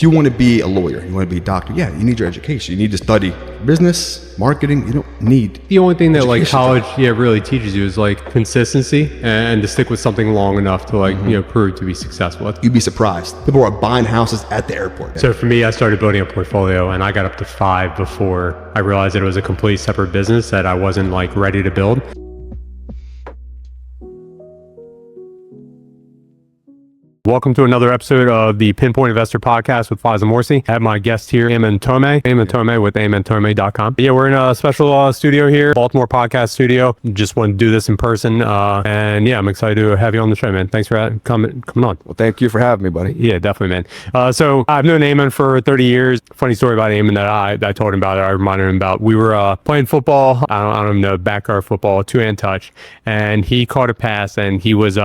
you want to be a lawyer, you want to be a doctor, yeah, you need your education. You need to study business, marketing. You don't need the only thing that like education. college really teaches you is like consistency and to stick with something long enough to like prove to be successful. You'd be surprised. People are buying houses at the airport. So for me, I started building a portfolio and I got up to 5 before I realized that it was a complete separate business that I wasn't like ready to build. Welcome to another episode of the Pinpoint Investor Podcast with Faiz and Morsi. I have my guest here, Eamon Tome with eamantome.com. Yeah, we're in a special studio here, Baltimore podcast studio. Just wanted to do this in person. And yeah, I'm excited to have you on the show, man. Thanks for coming on. Well, thank you for having me, buddy. Yeah, definitely, man. So I've known Eamon for 30 years. Funny story about Eamon that I told him about, I reminded him about. We were playing football. I don't know, backyard football, two-hand touch. And he caught a pass and he was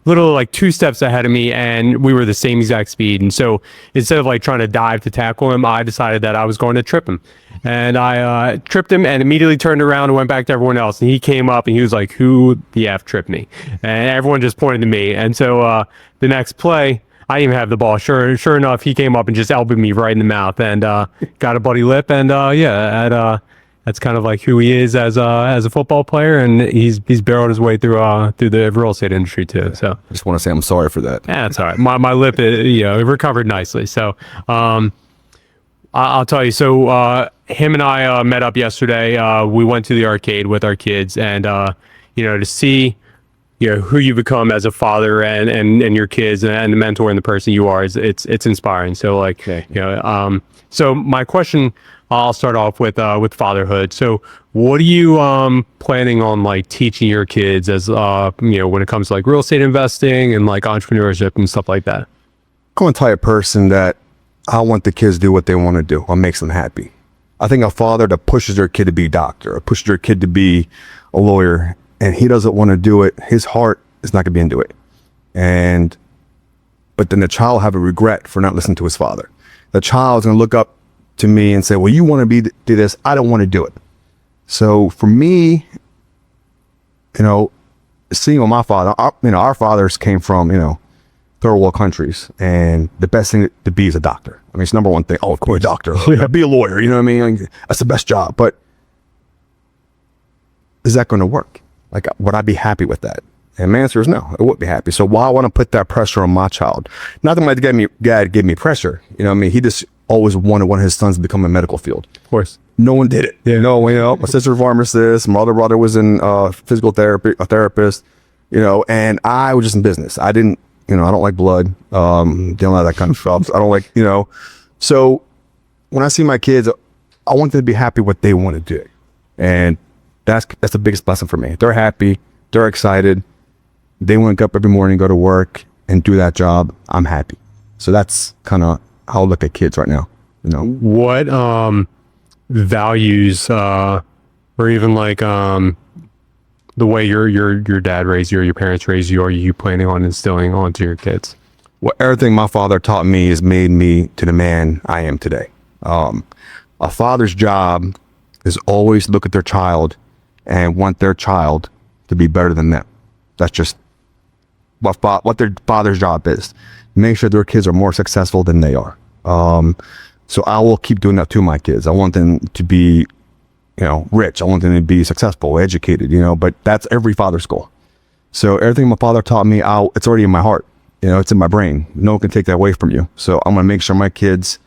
little like 2 steps ahead of me. And we were the same exact speed. And so instead of like trying to dive to tackle him, I decided that I was going to trip him. And I tripped him and immediately turned around and went back to everyone else. And he came up and he was like, "Who the F tripped me?" And everyone just pointed to me. And so the next play, I didn't even have the ball. Sure enough, he came up and just elbowed me right in the mouth and got a bloody lip. And that's kind of like who he is as a football player, and he's barreled his way through the real estate industry too. So I just want to say I'm sorry for that. Yeah, that's all right. My lip, it recovered nicely. So I'll tell you. So him and I met up yesterday. We went to the arcade with our kids, and to see who you become as a father and your kids and the mentor and the person you are it's inspiring. So like so my question. I'll start off with fatherhood. So what are you planning on like teaching your kids as when it comes to like real estate investing and like entrepreneurship and stuff like that? I'm the type of person that I want the kids to do what they want to do, what makes them happy. I think a father that pushes their kid to be a doctor or pushes their kid to be a lawyer and he doesn't want to do it, his heart is not going to be into it. But then the child will have a regret for not listening to his father. The child's going to look up to me and say, "Well, you want to do this. I don't want to do it." So for me, seeing with my father, our fathers came from, third world countries, and the best thing to be is a doctor. I mean, it's number one thing. Oh, of course, be a doctor. Be a lawyer. You know what I mean? That's the best job. But is that going to work? Like, would I be happy with that? And my answer is no, I wouldn't be happy. So why I want to put that pressure on my child? Not that my dad gave me pressure. He just always wanted one of his sons to become a medical field. Of course. No one did it. Yeah. My sister's a pharmacist, my other brother was in physical therapy, a therapist, and I was just in business. I didn't, I don't like blood, dealing with that kind of stuff. I don't like, so when I see my kids, I want them to be happy what they want to do. And that's the biggest blessing for me. They're happy, they're excited, they wake up every morning, go to work and do that job. I'm happy. So that's kind of how I look at kids right now. What values or even like the way your dad raised you or your parents raised you, are you planning on instilling onto your kids? Well, everything my father taught me has made me to the man I am today. A father's job is always look at their child and want their child to be better than them. That's just what their father's job is. Make sure their kids are more successful than they are. So I will keep doing that to my kids. I want them to be, rich. I want them to be successful, educated, but that's every father's goal. So everything my father taught me, it's already in my heart. It's in my brain. No one can take that away from you. So I'm going to make sure my kids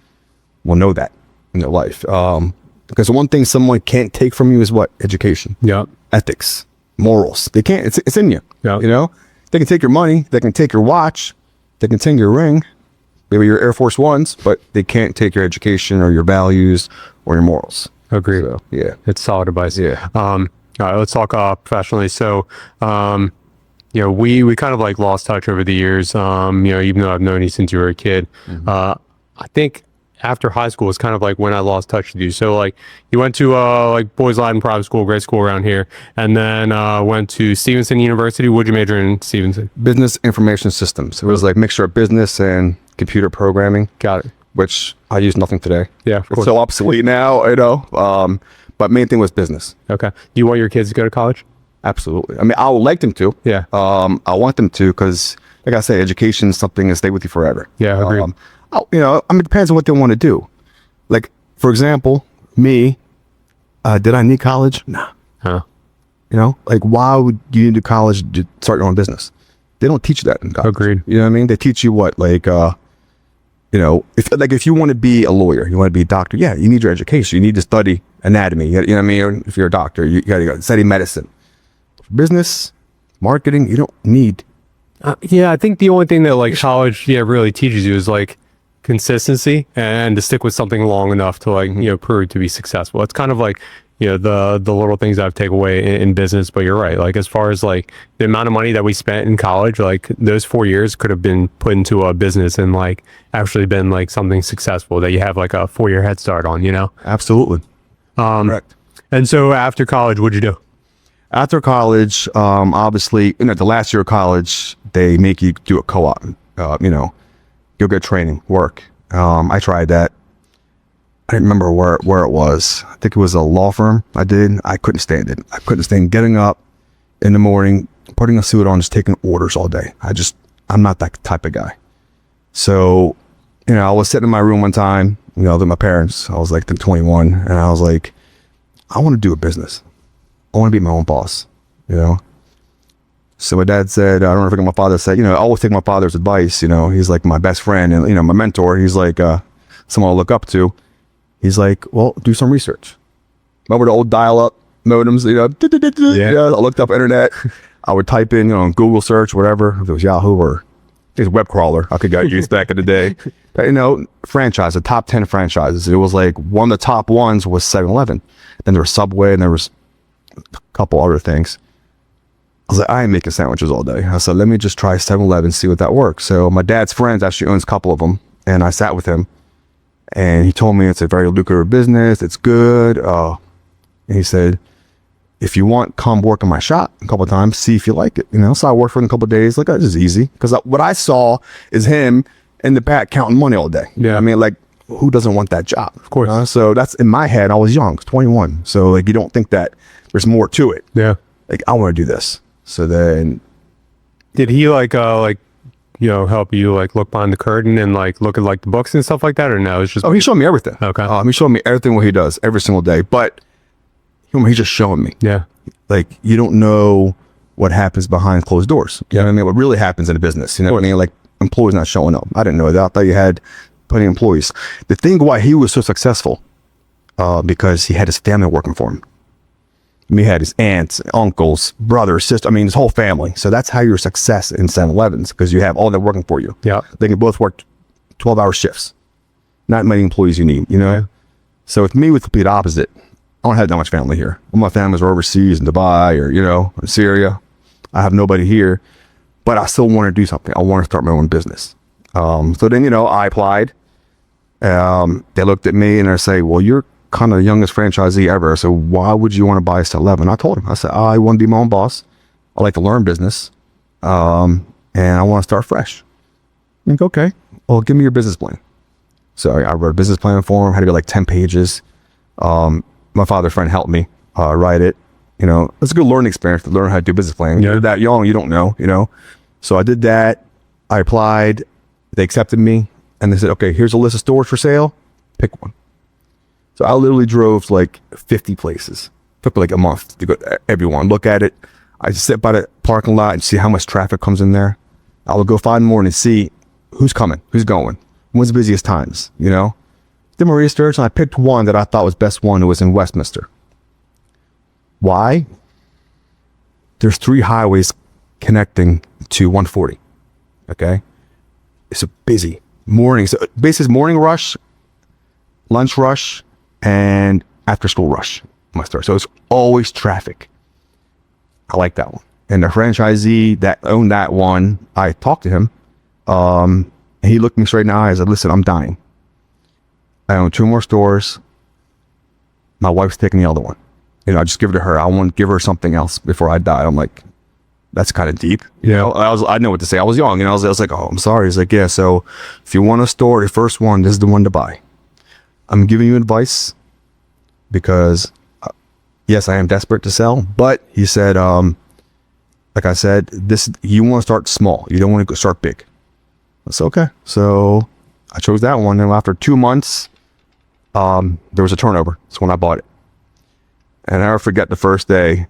will know that in their life. Because the one thing someone can't take from you is what? Education. Yeah. Ethics. Morals. They can't. It's in you. Yeah. They can take your money. They can take your watch. They can take your ring, maybe your Air Force Ones, but they can't take your education or your values or your morals. Agree. So, yeah. It's solid advice. Yeah. All right, let's talk professionally. So, we kind of like lost touch over the years. Even though I've known you since you were a kid, I think after high school was kind of like when I lost touch with you. So like you went to like Boys Latin private school, great school around here, and then went to Stevenson University. What'd you major in Stevenson? Business information systems. It was like mixture of business and computer programming. Got it. Which I use nothing today. Yeah, of course. It's so obsolete now, but main thing was business. Okay. Do you want your kids to go to college? Absolutely. I mean, I would like them to. Yeah. I want them to because, like I say, education is something that stay with you forever. Yeah, I agree. it depends on what they want to do. Like, for example, me, did I need college? Nah. Huh. Like, why would you need to college to start your own business? They don't teach that in college. Agreed. You know what I mean? They teach you what, like, if you want to be a lawyer, you want to be a doctor, yeah, you need your education. You need to study anatomy. You know what I mean? Or if you're a doctor, you got to go study medicine. Business, marketing, you don't need. Yeah, I think the only thing that like college, really teaches you is like consistency and to stick with something long enough to like, prove to be successful. It's kind of like, the little things I've taken away in business, but you're right. Like as far as like the amount of money that we spent in college, like those 4 years could have been put into a business and like actually been like something successful that you have like a 4-year head start on, Absolutely. Correct. And so after college, what'd you do? After college, obviously, the last year of college, they make you do a co-op, go get training, work. I tried that. I didn't remember where it was. I think it was a law firm I did. I couldn't stand it. I couldn't stand getting up in the morning, putting a suit on, just taking orders all day. I'm not that type of guy. So, I was sitting in my room one time, with my parents. I was like 21, and I was like, I want to do a business. I want to be my own boss, So my dad said, I don't know if my father said, I always take my father's advice. He's like my best friend and, my mentor. He's like someone I look up to. He's like, well, do some research. Remember the old dial-up modems, I looked up internet. I would type in, Google search, whatever. If it was Yahoo or it's web crawler, I could use back in the day. Franchise, the top 10 franchises. It was like one of the top ones was 7-Eleven. Then there was Subway and there was a couple other things. I was like, I ain't making sandwiches all day. I said, let me just try 7-Eleven, see what that works. So my dad's friends actually owns a couple of them. And I sat with him. And he told me it's a very lucrative business. It's good. And he said, if you want, come work in my shop a couple of times, see if you like it. So I worked for him a couple of days. Like, this is easy. Because what I saw is him in the back counting money all day. Yeah. I mean, like, who doesn't want that job? Of course. So that's in my head. I was young, 21. So like, you don't think that there's more to it. Yeah. Like, I want to do this. So then. Did he help you like look behind the curtain and like look at like the books and stuff like that, or no? It's just he showed me everything. Okay. He showed me everything what he does every single day. But he's just showing me. Yeah. Like, you don't know what happens behind closed doors. You know what I mean? What really happens in a business. You know what I mean? Like, employees not showing up. I didn't know that. I thought you had plenty of employees. The thing why he was so successful, because he had his family working for him. He had his aunts, uncles, brothers, sister. I mean, his whole family. So that's how you're success in 7-Elevens, because you have all that working for you. Yeah. They can both work 12-hour shifts. Not many employees you need, So with me, it was the complete opposite. I don't have that much family here. All my families are overseas in Dubai or, in Syria. I have nobody here, but I still want to do something. I want to start my own business. So then, I applied. They looked at me and they say, well, you're kind of the youngest franchisee ever. So why would you want to buy 7-Eleven? I told him, I said, I want to be my own boss. I like to learn business. And I want to start fresh. I'm like, okay, well, give me your business plan. So I wrote a business plan for him, had to be like 10 pages. My father's friend helped me write it. It's a good learning experience to learn how to do business planning. Yeah. You're that young, you don't know, So I did that. I applied. They accepted me. And they said, okay, here's a list of stores for sale. Pick one. So I literally drove to like 50 places. Took like a month to go to everyone, look at it. I just sit by the parking lot and see how much traffic comes in there. I would go 5 in the morning and see who's coming, who's going, when's the busiest times, Did my research and I picked one that I thought was best one. It was in Westminster. Why? There's 3 highways connecting to 140. Okay. It's a busy morning. So basically morning rush, lunch rush, and after school rush. So it's always traffic. I like that one. And the franchisee that owned that one, I talked to him. And he looked me straight in the eye and said, listen, I'm dying. I own 2 more stores. My wife's taking the other one. I just give it to her. I want to give her something else before I die. I'm like, that's kind of deep. I know what to say. I was young, I was like, oh, I'm sorry. He's like, yeah. So if you want a store, the first one, this is the one to buy. I'm giving you advice because, yes, I am desperate to sell. But he said, like I said, you want to start small. You don't want to go start big. I said, okay. So I chose that one. And after 2 months, there was a turnover. That's when I bought it. And I never forget the first day.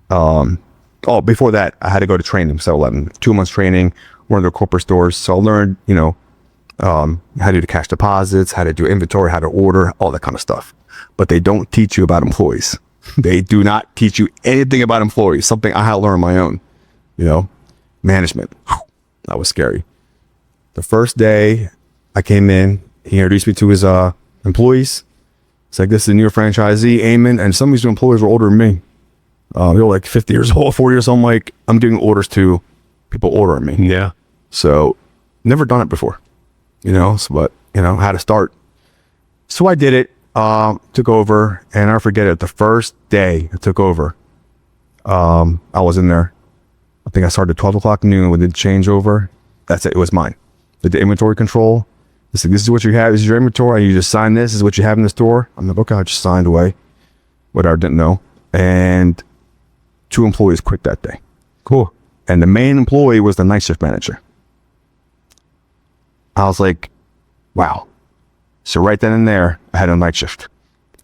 Before that, I had to go to training, 7-Eleven, 2 months training, one of their corporate stores. So I learned, how to do cash deposits, how to do inventory, how to order, all that kind of stuff. But they don't teach you about employees. They do not teach you anything about employees. Something I had to learn on my own, management. That was scary. The first day I came in, he introduced me to his employees. It's like, this is a new franchisee, Eamon, and some of these employees were older than me. They were like 50 years old, 40 years old. I'm like, I'm giving orders to people older than me. Yeah. So never done it before, but had to start. So I did it, took over, and I'll forget it. The first day I took over, I was in there. I think I started at 12 o'clock noon with the changeover. That's it. It was mine. Did the inventory control. It's like, this is what you have. This is your inventory. You just sign this. This is what you have in the store. I'm like, okay, I just signed away. Whatever, didn't know. And 2 employees quit that day. Cool. And the main employee was the night shift manager. I was like, wow. So right then and there, I had a night shift.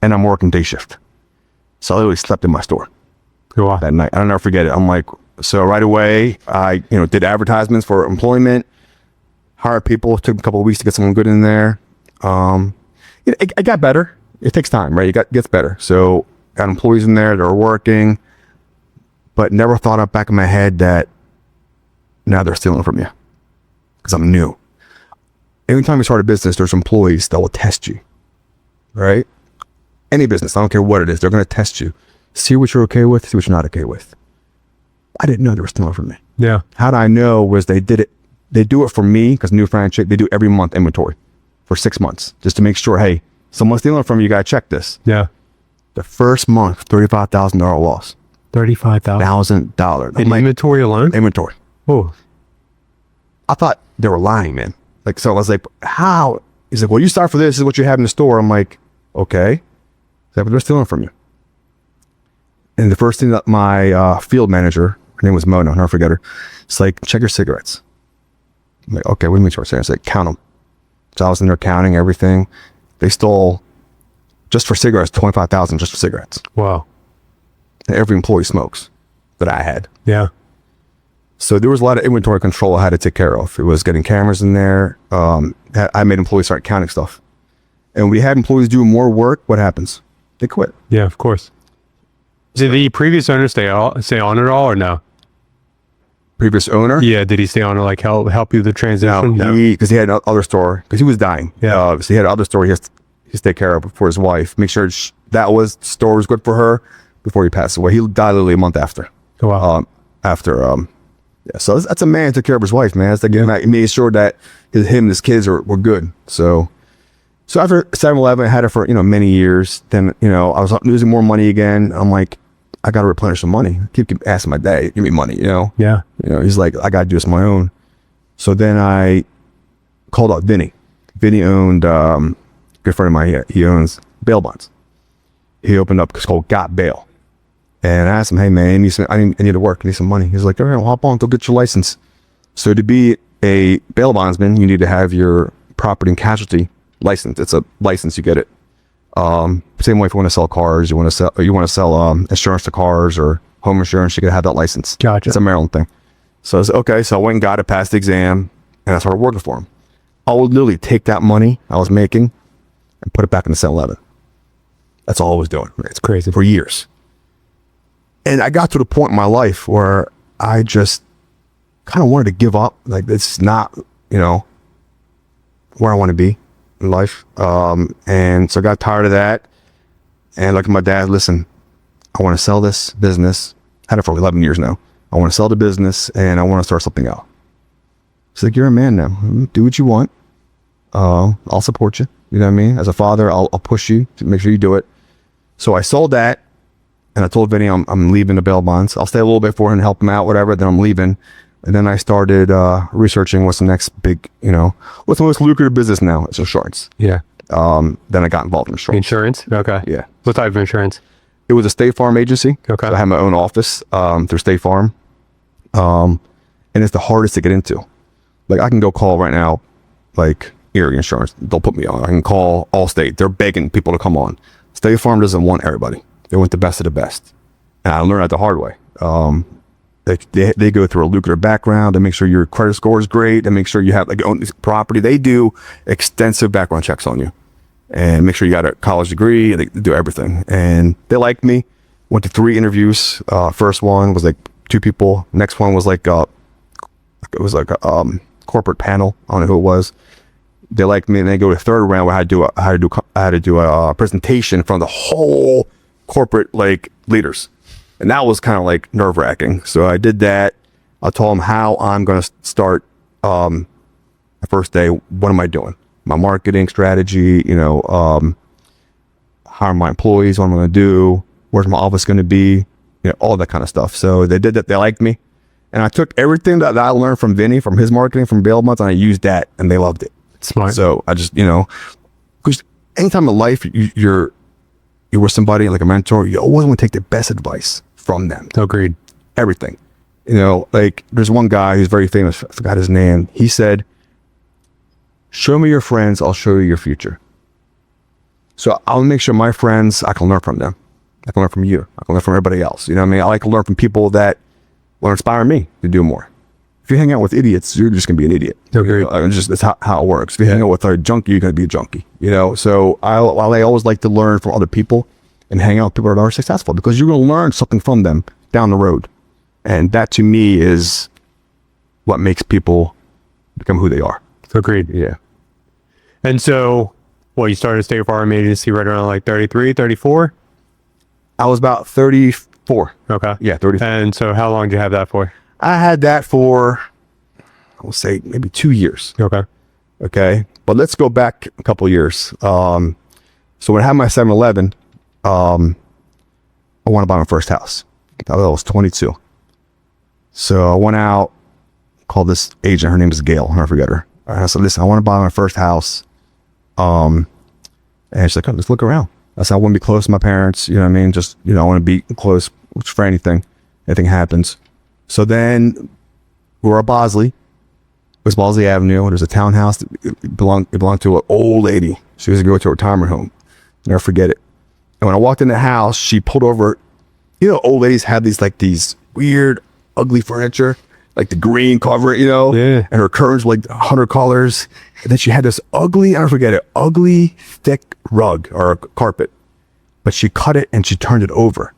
And I'm working day shift. So I literally slept in my store that night. I'll never forget it. I'm like, so right away, I did advertisements for employment, hired people. It took a couple of weeks to get someone good in there. It got better. It takes time, right? It gets better. So got employees in there that are working, but never thought up back in my head that now they're stealing from you because I'm new. Anytime you start a business, there's employees that will test you, right? Any business, I don't care what it is, they're going to test you. See what you're okay with, see what you're not okay with. I didn't know they were stealing from me. Yeah. How did I know was they do it for me, because new franchise, they do every month inventory for 6 months, just to make sure, hey, someone's stealing from you, you got to check this. Yeah. The first month, $35,000 loss. $35,000. In inventory alone? Inventory. Oh. I thought they were lying, man. Like, so I was like, how? He's like, well, you start for this is what you have in the store. I'm like, okay. He's like, but they're stealing from you. And the first thing that my field manager, her name was Mona, I'll never forget her. It's like, check your cigarettes. I'm like, okay, what do you mean check your cigarettes? Like, count them. So I was in there counting everything. They stole, just for cigarettes, $25,000 just for cigarettes. Wow. And every employee smokes that I had. Yeah. So there was a lot of inventory control I had to take care of. It was getting cameras in there. I made employees start counting stuff. And we had employees do more work. What happens? They quit. Yeah, of course. Did the previous owner stay on it all or no? Previous owner? Yeah, did he stay on to like help you with the transition? No, because he had another store, because he was dying. Yeah. So he had another store he has to take care of for his wife. Make sure that store was good for her before he passed away. He died literally a month after. Oh, wow. Yeah, so that's a man who took care of his wife, man. It's like, he made sure that him and his kids were good. So after 7-Eleven, I had it for, many years. Then, I was losing more money again. I'm like, I got to replenish some money. I keep asking my dad, give me money, Yeah. He's like, I got to do this on my own. So then I called out Vinny. Vinny owned, good friend of mine, he owns bail bonds. He opened up, it's called Got Bail. And I asked him, hey man, I need to work, I need some money. He's like, all right, well, hop on, go get your license. So to be a bail bondsman, you need to have your property and casualty license. It's a license, you get it. Same way if you want to sell cars, you want to sell insurance to cars or home insurance, you gotta have that license. Gotcha. It's a Maryland thing. So I was okay, so I went and got it, passed the exam, and I started working for him. I would literally take that money I was making and put it back in the 7-Eleven. That's all I was doing. It's crazy. For years. And I got to the point in my life where I just kind of wanted to give up. Like, this is not, where I want to be in life. And so I got tired of that. And like my dad, listen, I want to sell this business. Had it for 11 years now. I want to sell the business and I want to start something else. He's like, you're a man now. Do what you want. I'll support you. You know what I mean? As a father, I'll push you to make sure you do it. So I sold that. And I told Vinny, I'm leaving the bail bonds. I'll stay a little bit for him and help him out, whatever. Then I'm leaving. And then I started researching what's the next big, what's the most lucrative business now? It's insurance. Yeah. Then I got involved in insurance. Insurance? Okay. Yeah. What type of insurance? It was a State Farm agency. Okay. So I had my own office through State Farm. And it's the hardest to get into. Like, I can go call right now, like, earring insurance. They'll put me on. I can call Allstate. They're begging people to come on. State Farm doesn't want everybody. They want the best of the best. And I learned that the hard way. They go through a lucrative background. They make sure your credit score is great. They make sure you have like own this property. They do extensive background checks on you and make sure you got a college degree. They do everything. And they liked me. Went to 3 interviews. First one was like 2 people. Next one was like a corporate panel. I don't know who it was. They liked me, and they go to the 3rd round where I had to do a presentation from the whole corporate like leaders. And that was kind of like nerve wracking. So I did that. I told them how I'm going to start the first day. What am I doing? My marketing strategy, how are my employees, what I'm going to do, where's my office going to be, all that kind of stuff. So they did that. They liked me. And I took everything that I learned from Vinny, from his marketing, from bail months, and I used that, and they loved it. Smart. So I just, because anytime in life you're with somebody like a mentor, you always want to take the best advice from them. Agreed. Everything. Like there's one guy who's very famous, I forgot his name. He said, show me your friends, I'll show you your future. So I'll make sure my friends, I can learn from them. I can learn from you. I can learn from everybody else. You know what I mean? I like to learn from people that will inspire me to do more. If you hang out with idiots, you're just gonna be an idiot. Agreed. That's how it works. If you hang out with a junkie, you're gonna be a junkie. So I always like to learn from other people and hang out with people that are successful, because you're gonna learn something from them down the road, and that to me is what makes people become who they are. Agreed. Yeah. And so, you started State Farm agency right around like 33, 34? I was about 34. Okay. Yeah, 34. And so how long did you have that for? I had that for, I will say, maybe 2 years. Okay. Okay. But let's go back a couple of years. So when I had my 7-Eleven, I wanted to buy my first house. I was 22. So I went out, called this agent. Her name is Gail. I'll never forget her. I said, listen, I want to buy my first house. And she's like, oh, let's look around. I said, I want to be close to my parents. You know what I mean? Just, I want to be close for anything happens. So then we were at Bosley. It was Bosley Avenue. There's a townhouse. It belonged to an old lady. She was going to go to a retirement home. Never forget it. And when I walked in the house, she pulled over. Old ladies have these weird, ugly furniture, like the green cover, Yeah. And her curtains were like 100 colors. And then she had this ugly, I never forget it, ugly, thick rug or carpet. But she cut it and she turned it over,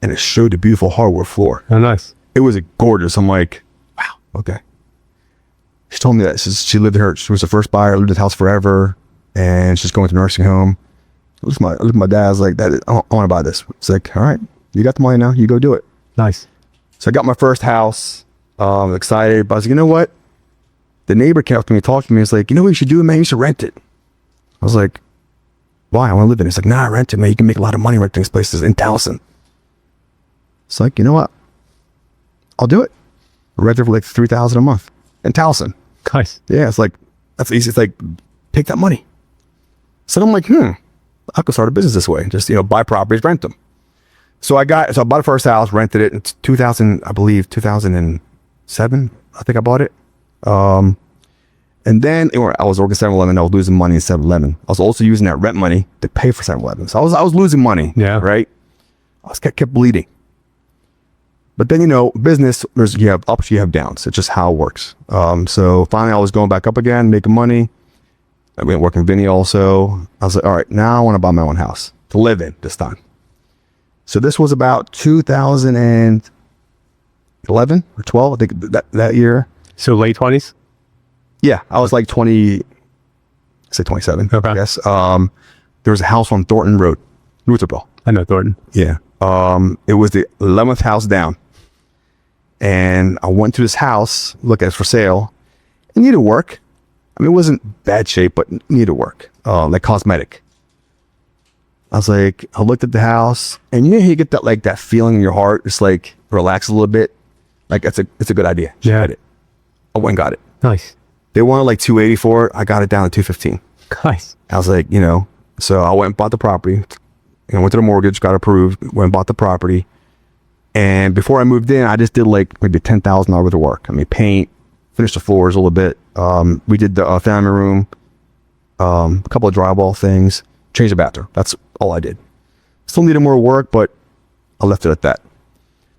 and it showed a beautiful hardwood floor. Oh, nice. It was gorgeous. I'm like, wow, okay. She told me that she lived there. She was the first buyer, lived in the house forever, and she's going to nursing home. I looked at my dad. I was like, I want to buy this. It's like, all right, you got the money now. You go do it. Nice. So I got my first house. I was excited, but I was like, you know what? The neighbor came up to me and talked to me. He's like, you know what you should do, man? You should rent it. I was like, why? I want to live in it. He's like, nah, rent it, man. You can make a lot of money renting these places in Towson. It's like, you know what? I'll do it. I rent it for like $3,000 a month in Towson. Nice. Yeah, it's like, that's easy. It's like, take that money. So I'm like, I could start a business this way. Just, buy properties, rent them. So I bought the first house, rented it in 2007. I think I bought it. And then I was working 7-Eleven. I was losing money in 7-Eleven. I was also using that rent money to pay for 7-Eleven. So I was losing money. Yeah. Right. I was kept bleeding. But then, business, you have ups, you have downs. It's just how it works. So finally I was going back up again, making money. I went working with Vinny also. I was like, all right, now I want to buy my own house to live in this time. So this was about 2011 or 12, I think that year. So late 20s? Yeah, I was like 27, okay. I guess. There was a house on Thornton Road, Lutherville. I know Thornton. Yeah. It was the 11th house down. And I went to this house, look at it for sale. It needed work. I mean, it wasn't bad shape, but needed work. Like cosmetic. I was like, I looked at the house, and you get that feeling in your heart. It's like, relax a little bit. Like, it's a good idea. Yeah. Get it. I went and got it. Nice. They wanted like $280 for it. I got it down to $215. Nice. I was like, so I went and bought the property. And went to the mortgage, got approved, went and bought the property. And before I moved in, I just did like maybe $10,000 worth of work. I mean, paint, finished the floors a little bit. We did the family room, a couple of drywall things, changed the bathroom. That's all I did. Still needed more work, but I left it at that.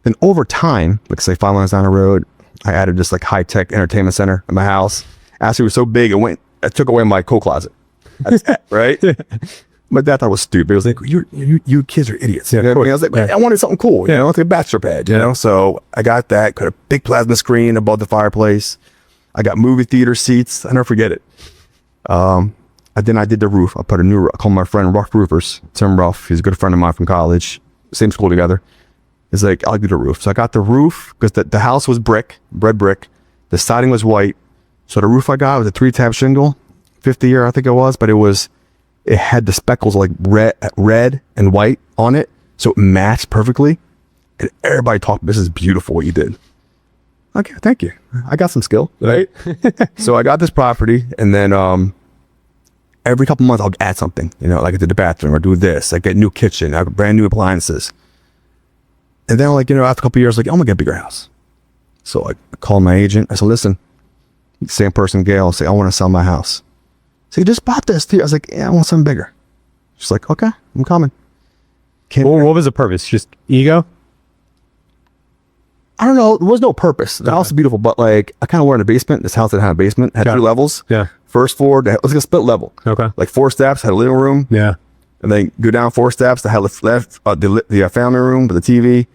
Then over time, like say 5 miles down the road, I added this like high-tech entertainment center in my house. Actually, it was so big, it took away my coat closet. Right? My dad thought it was stupid. It was like, you kids are idiots. You know what I mean? I was like, man, I wanted something cool, you know, like a bachelor pad, you know? So I got that, got a big plasma screen above the fireplace. I got movie theater seats. I never forget it. And then I did the roof. I put a new, I called my friend Rough Roofers, Tim Ruff. He's a good friend of mine from college, same school together. He's like, I'll do the roof. So I got the roof because the house was red brick. The siding was white. So the roof I got was a 3-tab shingle, 50 year, I think it was, but it had the speckles like red and white on it. So it matched perfectly. And everybody talked, this is beautiful what you did. Okay, thank you. I got some skill, right? So I got this property, and then every couple months I'll add something, you know, like I did the bathroom or do this. I get new kitchen, I got brand new appliances. And then like, you know, after a couple of years, like, I'm gonna get a bigger house. So I called my agent. I said, listen, same person, Gail, say, I want to sell my house. So you just bought this too. I was like, yeah, I want something bigger. She's like, okay, I'm coming. Well, what was the purpose? Just ego? I don't know. There was no purpose. The house is beautiful, but like I kind of were in a basement. This house that had a basement had 3 levels. Yeah. First floor, it was like a split level. Okay. Like 4 steps, had a living room. Yeah. And then go down 4 steps, that had the family room with the TV.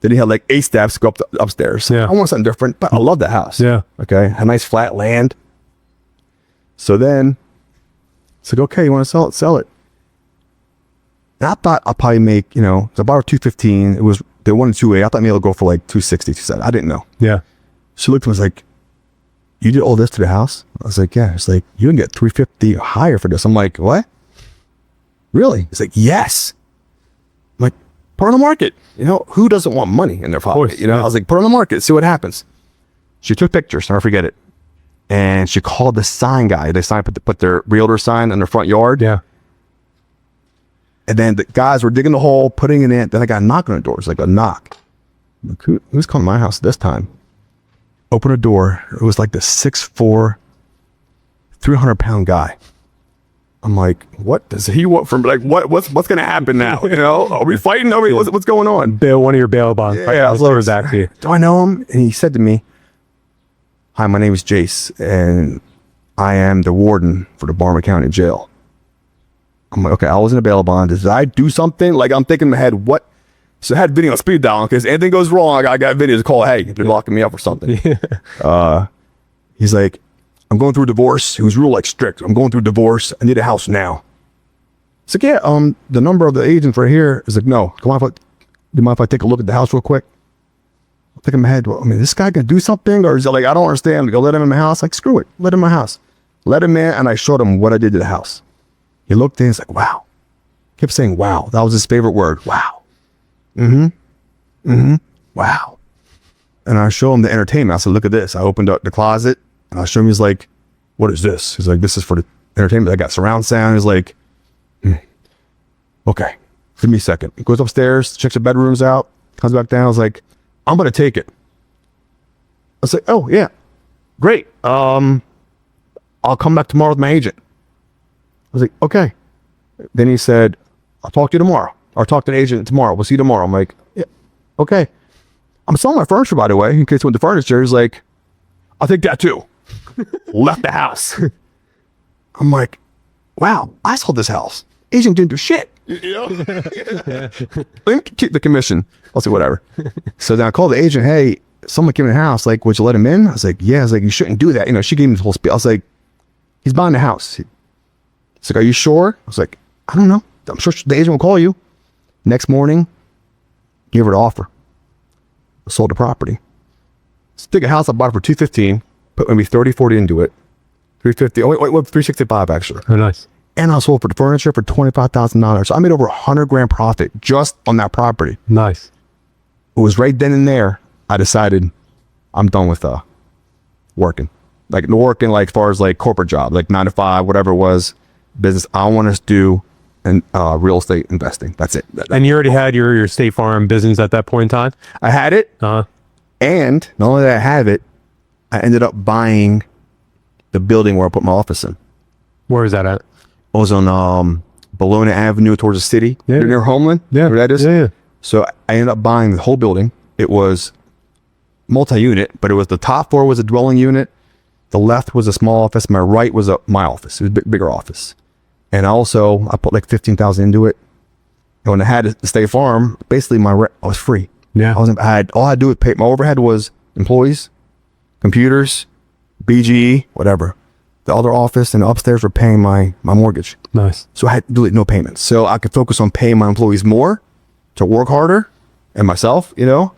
Then he had like 8 steps to go up upstairs. Yeah. I want something different, but I love the house. Yeah. Okay. Had nice flat land. So then it's like, okay, you want to sell it? Sell it. And I thought I'll probably make, you know, it's about 215. It was, they wanted 280. I thought maybe it'll go for like 260, 270. I didn't know. Yeah. She looked at me and was like, you did all this to the house? I was like, yeah. It's like, you can get 350 or higher for this. I'm like, what? Really? It's like, yes. I'm like, put it on the market. You know, who doesn't want money in their pocket? You know, I was like, put it on the market, see what happens. She took pictures, I'll never forget it. And she called the sign guy. They put their realtor sign in their front yard. Yeah. And then the guys were digging the hole, putting it in. Then I got a knock on the door. It's like a knock. I'm like, who's coming to my house this time? Open the door. It was like the 6'4", 300-pound guy. I'm like, what does he want from, like, what's going to happen now? You know, are we fighting? What's going on? Bail, one of your bail bonds. Yeah, I was lower back to you. Do I know him? And he said to me, hi, my name is Jace, and I am the warden for the Barnum County Jail. I'm like, okay, I was in a bail bond. Did I do something? Like, I'm thinking in my head, what? So I had video on speed dial, because anything goes wrong, I got videos to call, hey, they're locking me up or something. He's like, I'm going through a divorce. He was real like strict. I'm going through a divorce. I need a house now. It's like, yeah, the number of the agent right here is like, no, do you mind if I take a look at the house real quick? I'm thinking in my head, well, I mean, this guy gonna do something? Or is it like, I don't understand. Go let him in my house. Like, screw it. Let him in my house. Let him in, and I showed him what I did to the house. He looked in, he's like, wow. Kept saying, wow. That was his favorite word. Wow. Wow. And I show him the entertainment. I said, look at this. I opened up the closet, and I showed him, he's like, what is this? He's like, this is for the entertainment. I got surround sound. He's like, okay, give me a second. He goes upstairs, checks the bedrooms out, comes back down. I was like, I'm going to take it. I was like, oh, yeah, great. I'll come back tomorrow with my agent. I was like, okay. Then he said, I'll talk to you tomorrow. Or talk to the agent tomorrow. We'll see you tomorrow. I'm like, yeah, okay. I'm selling my furniture, by the way, in case you want the furniture. He's like, I'll take that too. Left the house. I'm like, wow, I sold this house. Agent didn't do shit. You know? Keep the commission. I'll say whatever. So then I called the agent, hey, someone came in the house, like, would you let him in? I was like, yeah. I was like, you shouldn't do that. You know, she gave me the whole spiel. I was like, he's buying the house. He's like, are you sure? I was like, I don't know. I'm sure the agent will call you. Next morning, gave her the offer. Sold the property. So took a house I bought for $215, put maybe 30, 40 into it. $350. Oh, wait, 365 actually. Oh, nice. And I sold for the furniture for $25,000. So I made over $100,000 profit just on that property. Nice. It was right then and there I decided I'm done with working. Like as far as like corporate job, like 9 to 5, whatever it was, business. I want to do and real estate investing. That's it. And you already had your State Farm business at that point in time? I had it. And not only did I have it, I ended up buying the building where I put my office in. Where is that at? I was on Bologna Avenue towards the city. Yeah. Near Homeland. Yeah. Where that is. Yeah. So I ended up buying the whole building. It was multi-unit, but it was the top floor was a dwelling unit. The left was a small office. My right was my office. It was a bigger office. And also I put like 15,000 into it. And when I had the State Farm, basically my rent, I was free. Yeah. All I had to do was pay. My overhead was employees, computers, BGE, whatever. The other office and upstairs were paying my mortgage. Nice. So I had to do no payments. So I could focus on paying my employees more to work harder and myself, you know.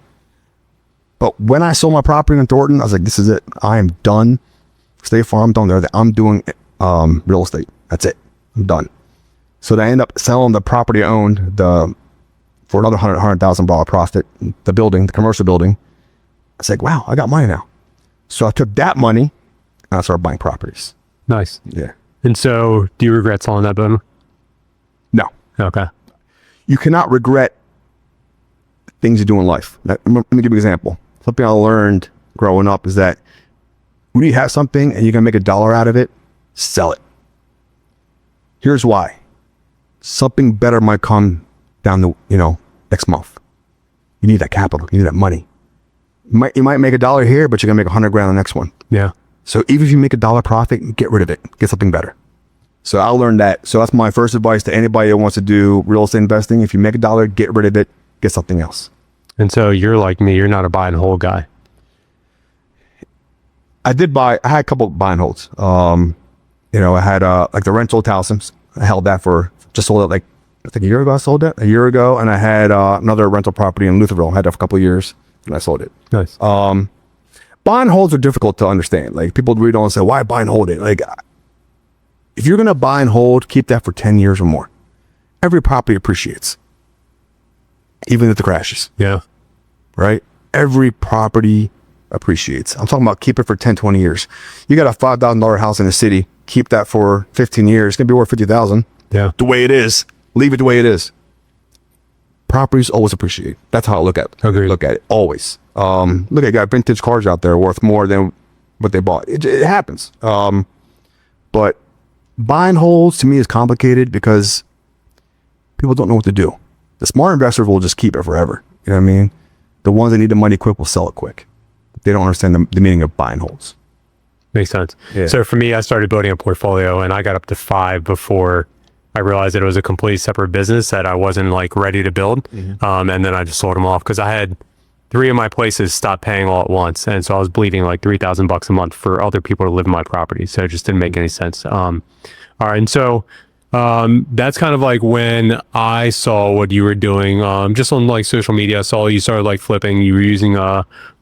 But when I sold my property in Thornton, I was like, this is it. I am done. State Farm, done there. I'm doing real estate. That's it. I'm done. So I end up selling the property I owned for another $100,000 profit, the building, the commercial building. I was like, wow, I got money now. So I took that money and I started buying properties. Nice. Yeah. And so do you regret selling that building? No. Okay. You cannot regret things you do in life. Let me give you an example. Something I learned growing up is that when you have something and you're going to make $1 out of it, sell it. Here's why. Something better might come down the, next month. You need that capital. You need that money. You might make $1 here, but you're going to make $100,000 the next one. Yeah. So even if you make $1 profit, get rid of it. Get something better. So I learned that. So that's my first advice to anybody that wants to do real estate investing. If you make $1, get rid of it. Get something else. And so you're like me. You're not a buy and hold guy. I had a couple of buy and holds. I had like the rental Towson's. I held that just sold it like, I think a year ago I sold it. A year ago. And I had another rental property in Lutherville. I had it for a couple of years and I sold it. Nice. Buy and holds are difficult to understand. Like people really don't say, why buy and hold it? Like if you're going to buy and hold, keep that for 10 years or more. Every property appreciates. Even if it crashes. Yeah. Right? Every property appreciates. I'm talking about keep it for 10, 20 years. You got a $5,000 house in the city, keep that for 15 years. It's going to be worth 50,000. Yeah. The way it is. Leave it the way it is. Properties always appreciate. That's how I look at it. Agreed. Look at it. Always. Look, I got vintage cars out there worth more than what they bought. It happens. But buy and holds to me is complicated because people don't know what to do. The smart investors will just keep it forever. You know what I mean? The ones that need the money quick will sell it quick. They don't understand the meaning of buy and holds. Makes sense. Yeah. So for me, I started building a portfolio and I got up to 5 before I realized that it was a complete separate business that I wasn't like ready to build. Mm-hmm. And then I just sold them off because I had 3 of my places stop paying all at once. And so I was bleeding like $3,000 a month for other people to live in my property. So it just didn't make any sense. All right. And so that's kind of like when I saw what you were doing, just on like social media. I saw you started like flipping. You were using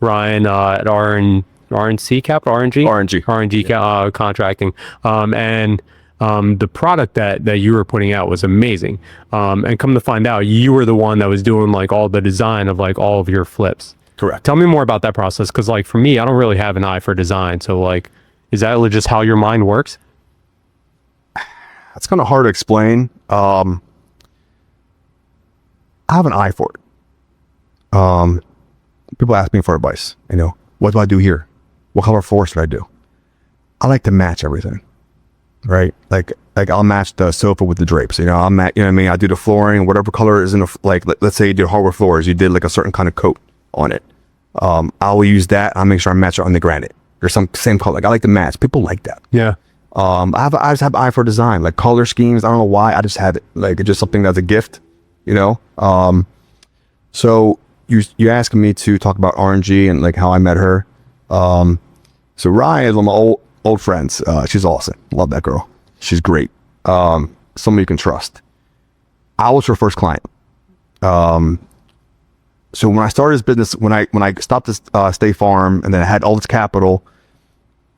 Ryan at RNC Capital, RNG contracting, and the product that you were putting out was amazing. And come to find out, you were the one that was doing like all the design of like all of your flips. Correct. Tell me more about that process, because like for me, I don't really have an eye for design. So like, is that just how your mind works? That's kind of hard to explain. I have an eye for it. People ask me for advice. What do I do here? What color floors should I do? I like to match everything, right? Like I'll match the sofa with the drapes. I'll match. You know what I mean? I do the flooring, whatever color is in let's say you did hardwood floors. You did like a certain kind of coat on it. I'll use that. I'll make sure I match it on the granite or some same color. Like I like to match. People like that. Yeah. I just have an eye for design, like color schemes. I don't know why. I just have it. Like it's just something that's a gift, So you asking me to talk about RNG and like how I met her. So Ryan is one of my old friends. She's awesome. Love that girl. She's great. Someone you can trust. I was her first client. So when I started this business, when I stopped this State Farm and then I had all this capital,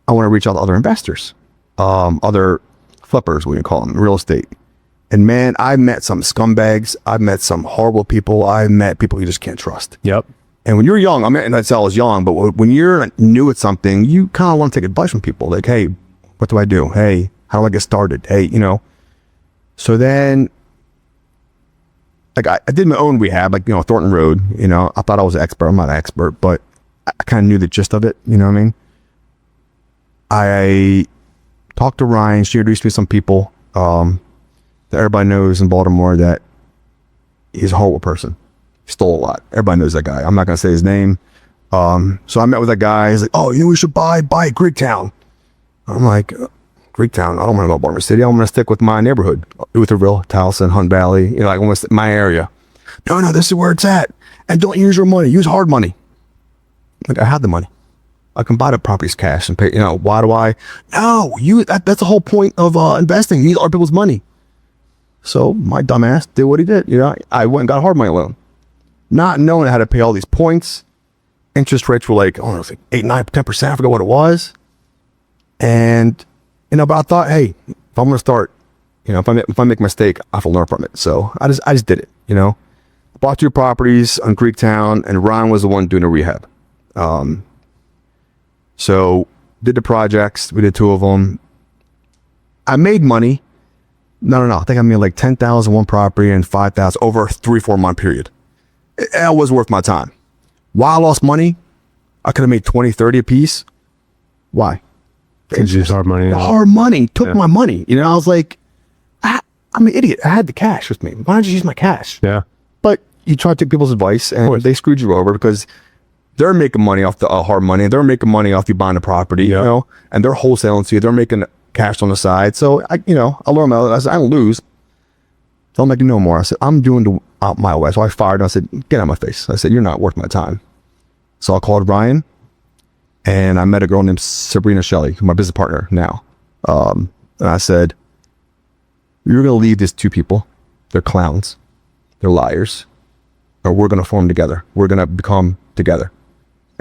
I want to reach out to other investors. Other flippers, what you call them, real estate. And man, I met some scumbags. I've met some horrible people. I've met people you just can't trust. Yep. And when you're young, and that's I was young, but when you're new at something, you kind of want to take advice from people. Like, hey, what do I do? Hey, how do I get started? Hey, So then, like I did my own rehab, like, Thornton Road, I thought I was an expert. I'm not an expert, but I kind of knew the gist of it. You know what I mean? I talked to Ryan. She introduced me to some people. that everybody knows in Baltimore that he's a horrible person. He stole a lot. Everybody knows that guy. I'm not going to say his name. So I met with that guy. He's like, oh, we should buy Greektown. I'm like, Greektown? I don't want to go to Baltimore City. I'm going to stick with my neighborhood. Lutherville, Towson, Hunt Valley, like almost my area. No, this is where it's at. And don't use your money. Use hard money. Like, I had the money. I can buy the properties cash and pay. Why do I? No, that's the whole point of investing. You need other people's money. So my dumbass did what he did. I went and got a hard money loan, not knowing I had to pay all these points. Interest rates were like, I don't know, like 8, 9, 10%. I forgot what it was. And but I thought, hey, if I'm gonna start, if I make a mistake, I have to learn from it. So I just did it. Bought 2 properties on Greektown, and Ron was the one doing the rehab. So did the projects. We did 2 of them. I made money. No. I think I made like 10,000 one property and 5,000 over a 3-4 month period. It was worth my time. Why I lost money? I could have made 20, 30 a piece. Why? It's just hard money. Hard money took my money. I was like, I'm an idiot. I had the cash with me. Why don't you use my cash? Yeah. But you try to take people's advice, and they screwed you over because they're making money off the hard money. They're making money off you buying the property, and they're wholesaling to you. They're making cash on the side. So I learned my lesson. I don't lose. Don't make you no more. I said, I'm doing my way. So I fired him. I said, get out of my face. I said, you're not worth my time. So I called Ryan, and I met a girl named Sabrina Shelley, my business partner now. And I said, you're going to leave these 2 people. They're clowns. They're liars. Or we're going to form together. We're going to become together.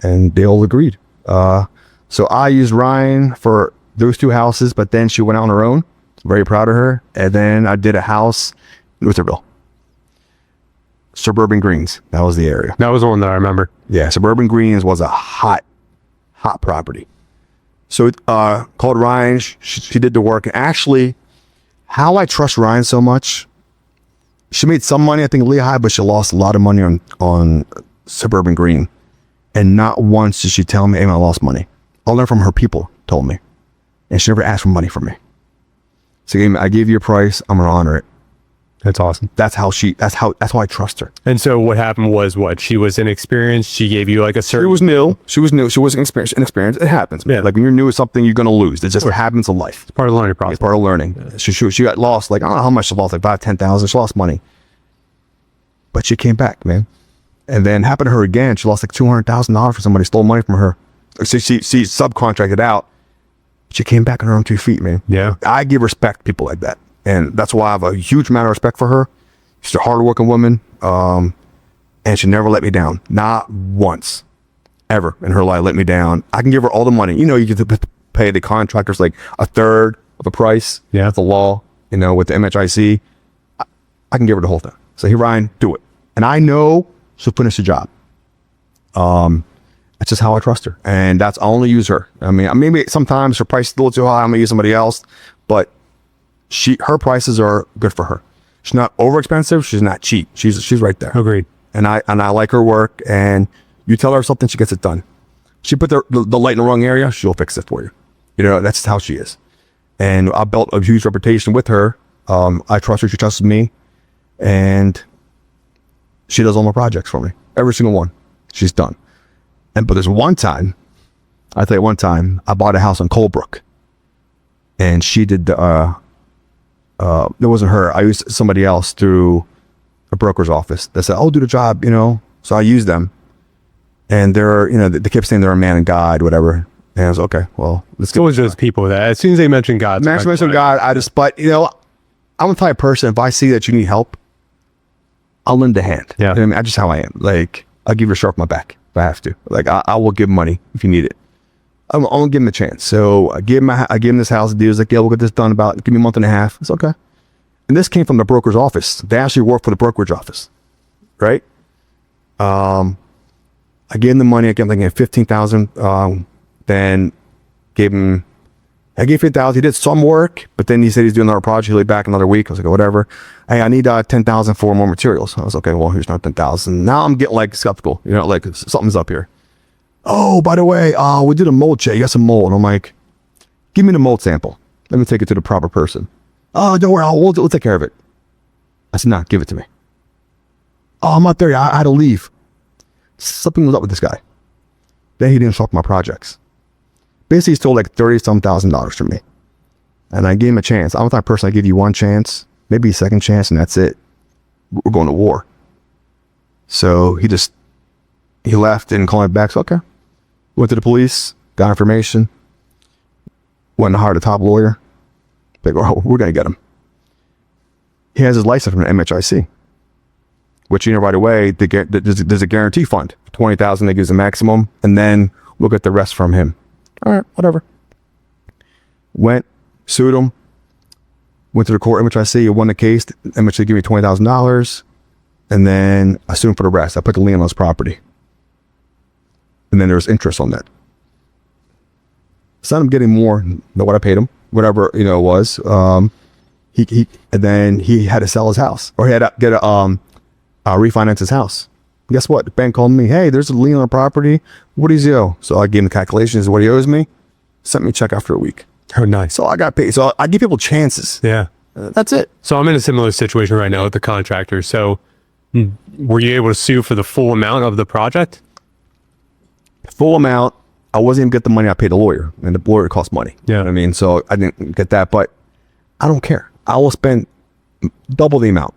And they all agreed. So I used Ryan for those 2 houses, but then she went out on her own. Very proud of her. And then I did a house in Lutherville. Suburban Greens. That was the area. That was the one that I remember. Yeah, Suburban Greens was a hot property. So called Ryan. She did the work. And actually, how I trust Ryan so much, she made some money, I think, Lehigh, but she lost a lot of money on Suburban Green. And not once did she tell me, hey, I lost money. I learned from her people, told me. And she never asked for money from me. So I gave you a price, I'm going to honor it. That's awesome. That's how I trust her. And so what happened was she was inexperienced. She gave you like a certain. She was new. She wasn't inexperienced. It happens. Man. Like when you're new with something, you're going to lose. It just happens in life. It's part of the learning process. It's part of learning. Yeah. She got lost. Like, I don't know how much she lost, like 5,000, 10,000. She lost money. But she came back, man. And then happened to her again. She lost like $200,000 for somebody stole money from her. So she subcontracted out. She came back on her own 2 feet, man. Yeah. I give respect to people like that. And that's why I have a huge amount of respect for her. She's a hardworking woman. And she never let me down. Not once. Ever in her life let me down. I can give her all the money. You get to pay the contractors like 1/3 of the price. Yeah. That's the law, with the MHIC. I can give her the whole thing. So hey, Ryan, do it. And I know she'll finish the job. That's just how I trust her. And I only use her. I mean, maybe sometimes her price is a little too high. I'm going to use somebody else. But her prices are good for her. She's not over expensive. She's not cheap. She's right there. Agreed. And I like her work. And you tell her something, she gets it done. She put the light in the wrong area, she'll fix it for you. That's how she is. And I built a huge reputation with her. I trust her. She trusts me. And she does all my projects for me. Every single one. She's done. But there's one time, I bought a house on Colebrook. And she did it wasn't her. I used somebody else through a broker's office that said, do the job, So I used them. And they kept saying they're a man and God, whatever. And I was okay, well, let's go. It's always those people that as soon as they mention God, mention God, I'm the type of person, if I see that you need help, I'll lend a hand. Yeah. That's just how I am. Like, I'll give you a shirt off my back if I have to. Like, I will give money if you need it. I'm gonna give him a chance. So I gave him this house deal. He was like, yeah, we'll get this done give me a month and a half. It's okay. And this came from the broker's office. They actually work for the brokerage office. Right? I gave him the money. I gave him 15,000. Then I gave 15,000. He did some work, but then he said he's doing another project. He'll be back another week. I was like, whatever. Hey, I need 10,000 for more materials. I was okay. Well, here's not 10,000. Now I'm getting like skeptical. Like something's up here. Oh, by the way, we did a mold check. You got some mold. And I'm like, give me the mold sample. Let me take it to the proper person. Oh, don't worry, we'll take care of it. I said, nah, give it to me. Oh, I'm not there. I had to leave. Something was up with this guy. Then he didn't show up my projects. Basically, he stole like $30,000 from me. And I gave him a chance. I'm the type of person, I give you one chance, maybe a second chance, and that's it. We're going to war. So he left, didn't call me back. So, okay. Went to the police, got information, went and hired a top lawyer. They go, oh, we're going to get him. He has his license from the MHIC, which, right away, there's a guarantee fund. $20,000, they gives the maximum, and then we'll get the rest from him. All right, whatever. Went, sued him, went to the court, MHIC, won the case. MHIC gave me $20,000, and then I sued him for the rest. I put the lien on his property. And then there was interest on that. So I'm getting more than what I paid him, whatever, it was. And then he had to sell his house, or he had to get refinance his house. Guess what? The bank called me. Hey, there's a lien on the property. What does he owe? So I gave him the calculations of what he owes me. Sent me a check after a week. Oh, nice. So I got paid. So I give people chances. Yeah. That's it. So I'm in a similar situation right now with the contractor. So were you able to sue for the full amount of the project? Full amount. I wasn't even get the money I paid the lawyer, and the lawyer cost money. Yeah. You know what I mean? So I didn't get that, but I don't care. I will spend double the amount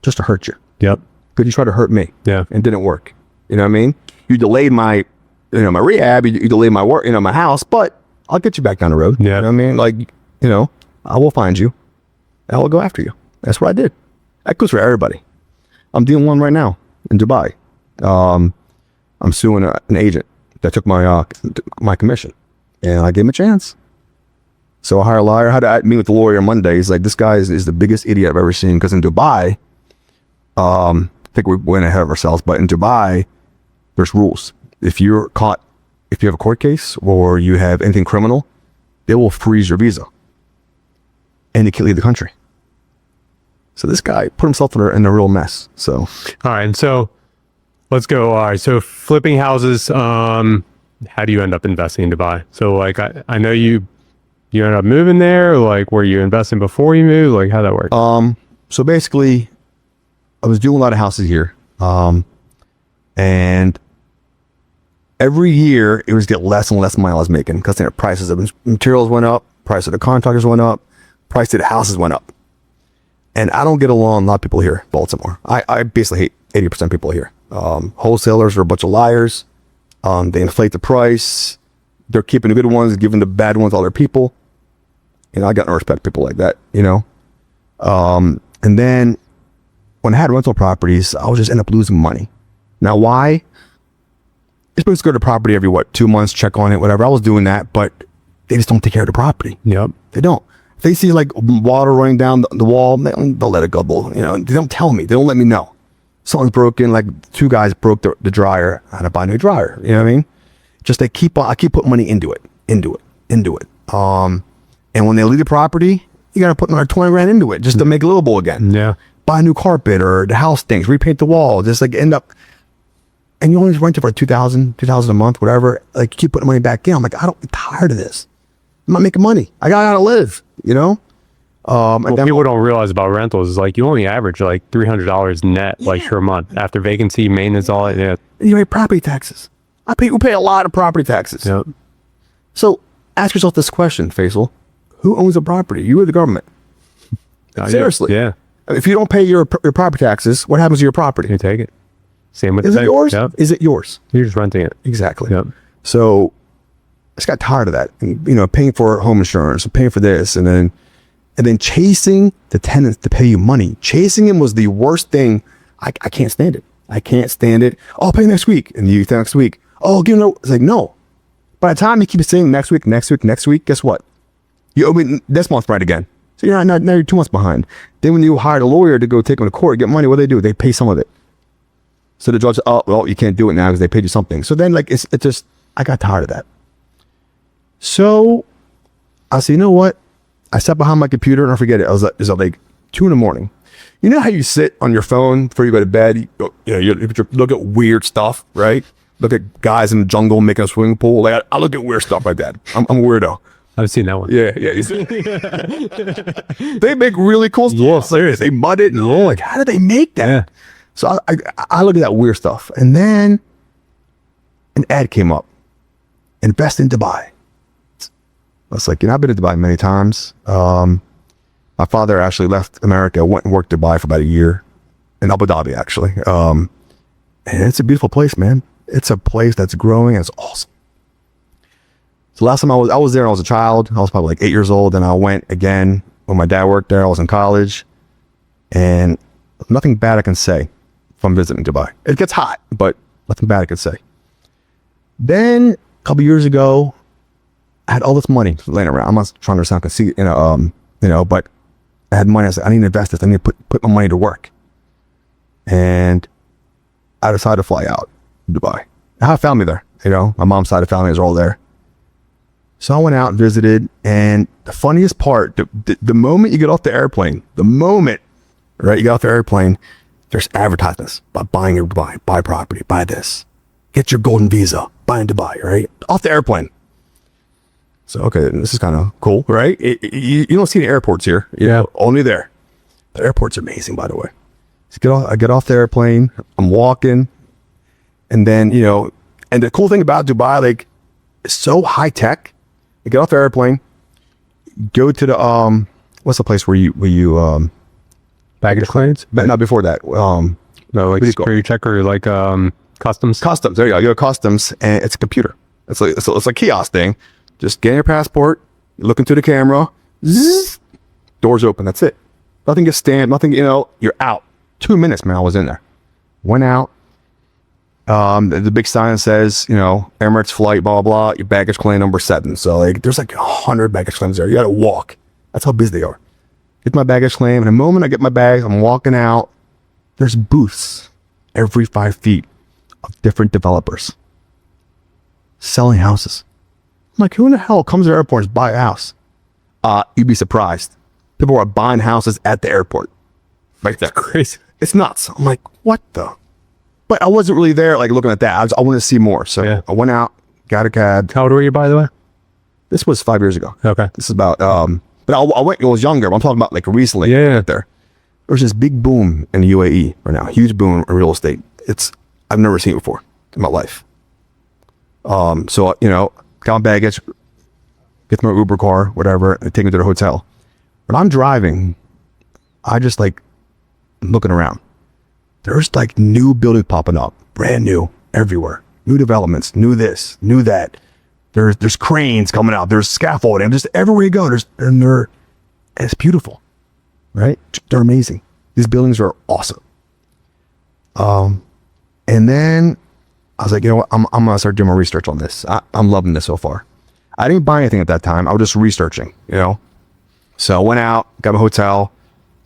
just to hurt you. Yep. Because you tried to hurt me. Yeah. And it didn't work. You know what I mean? You delayed my, my rehab, you delayed my work, my house, but I'll get you back down the road. Yeah. You know what I mean? Like, I will find you. I will go after you. That's what I did. That goes for everybody. I'm doing one right now in Dubai. I'm suing an agent that took my commission, and I gave him a chance. So I hired a lawyer. I had to meet with the lawyer on Monday. He's like, this guy is the biggest idiot I've ever seen. Because in Dubai, I think we went ahead of ourselves, but in Dubai, there's rules. If you're caught, if you have a court case or you have anything criminal, they will freeze your visa and you can't leave the country. So this guy put himself in a real mess. So, all right. And so let's go. All right. So flipping houses, how do you end up investing in Dubai? So like, I know you end up moving there, like were you investing before you moved? Like how'd that work? So basically I was doing a lot of houses here. And every year it was get less and less money I was making because the prices of materials went up, price of the contractors went up, price of the houses went up. And I don't get along with a lot of people here in Baltimore. I basically hate 80% of people here. Wholesalers are a bunch of liars. They inflate the price. They're keeping the good ones, giving the bad ones all their people. I got no respect for people like that, And then when I had rental properties, I would just end up losing money. Now, why? You're supposed to go to the property every, 2 months, check on it, whatever. I was doing that, but they just don't take care of the property. Yep. They don't. If they see like water running down the wall, they'll let it go. They don't tell me. They don't let me know. Something's broken. Like 2 guys broke the dryer. I had to buy a new dryer. You know what I mean? Just I keep putting money into it. And when they leave the property, you got to put another 20 grand into it just to make it livable again. Yeah. Buy a new carpet or the house stinks, repaint the wall, just like end up, and you only rent it for $2,000 a month, whatever. Like you keep putting money back in. I'm like, I'm tired of this. I'm not making money. I gotta live, And What then people don't realize about rentals is like you only average like $300 net like per month after vacancy, maintenance, all that. Yeah. you pay property taxes. We pay a lot of property taxes. Yep. So ask yourself this question, Faisal. Who owns the property? You or the government? Seriously. Yeah. If you don't pay your property taxes, what happens to your property? You take it. Same with Is the it yours? Yep. Is it yours? You're just renting it. Exactly. Yep. So I just got tired of that. And, paying for home insurance, paying for this, and then chasing the tenants to pay you money. Chasing them was the worst thing. I can't stand it. I can't stand it. Oh, I'll pay next week. And you next week. Oh, give no. It's like, no. By the time you keep saying next week, guess what? You owe me this month right again. So you're now you're 2 months behind. Then when you hire a lawyer to go take them to court, get money, what do? They pay some of it. So the judge, oh, well, you can't do it now because they paid you something. So then like, it's just, I got tired of that. So I said, you know what? I sat behind my computer and I forget it. It was like 2 a.m. You know how you sit on your phone before you go to bed? You look at weird stuff, right? Look at guys in the jungle making a swimming pool. Like I look at weird stuff like that. I'm a weirdo. I've seen that one. Yeah. They make really cool stuff. Yeah, serious. They mud it. And like, how did they make that? Yeah. So I look at that weird stuff. And then an ad came up. Invest in Dubai. I was like, I've been to Dubai many times. My father actually left America, went and worked Dubai for about a year in Abu Dhabi, actually. And it's a beautiful place, man. It's a place that's growing and it's awesome. So last time I was there, I was a child. I was probably like 8 years old. And I went again when my dad worked there. I was in college. And nothing bad I can say from visiting Dubai. It gets hot, but nothing bad I could say. Then a couple years ago, I had all this money laying around. I'm not trying to sound conceited, but I had money. I said, I need to invest this. I need to put my money to work. And I decided to fly out to Dubai. I have family there. My mom's side of family is all there. So I went out and visited. And the funniest part, the moment you get off the airplane, you get off the airplane, there's advertisements about buying in Dubai, buy property, buy this, get your golden visa, buy in Dubai, right? Off the airplane. So, okay, this is kind of cool, right? You don't see the airports here. Only there. The airport's amazing, by the way. So I get off the airplane. I'm walking. And then, and the cool thing about Dubai, like, it's so high tech. You get off the airplane, go to the, what's the place where you Baggage claims? But not before that. No, like security check or like customs. Customs. There you go. You go to customs, and it's a computer. It's like a kiosk thing. Just get your passport, look into the camera, zzz, doors open. That's it. Nothing gets stamped. Nothing. You're out. 2 minutes, man. I was in there. Went out. The big sign says, Emirates flight, blah blah. Your baggage claim number 7. So like, there's like 100 baggage claims there. You got to walk. That's how busy they are. Get my baggage claim. And the moment I get my bags, I'm walking out. There's booths every 5 feet of different developers selling houses. I'm like, who in the hell comes to the airport and buy a house? You'd be surprised. People are buying houses at the airport. Right there. Crazy. It's nuts. I'm like, what the? But I wasn't really there, like, looking at that. I wanted to see more. So yeah. I went out, got a cab. How old were you, by the way? This was 5 years ago. Okay. This is about, but I went, I was younger, but I'm talking about like recently. Yeah. There. There's this big boom in the UAE right now. Huge boom in real estate. I've never seen it before in my life. So, got my baggage, get to my Uber car, whatever, and take me to the hotel. When I'm driving, I just like looking around. There's like new buildings popping up, brand new, everywhere. New developments, new this, new that. There's cranes coming out. There's scaffolding. Just everywhere you go, and it's beautiful, right? They're amazing. These buildings are awesome. And then I was like, what? I'm gonna start doing my research on this. I'm loving this so far. I didn't buy anything at that time. I was just researching, So I went out, got my hotel,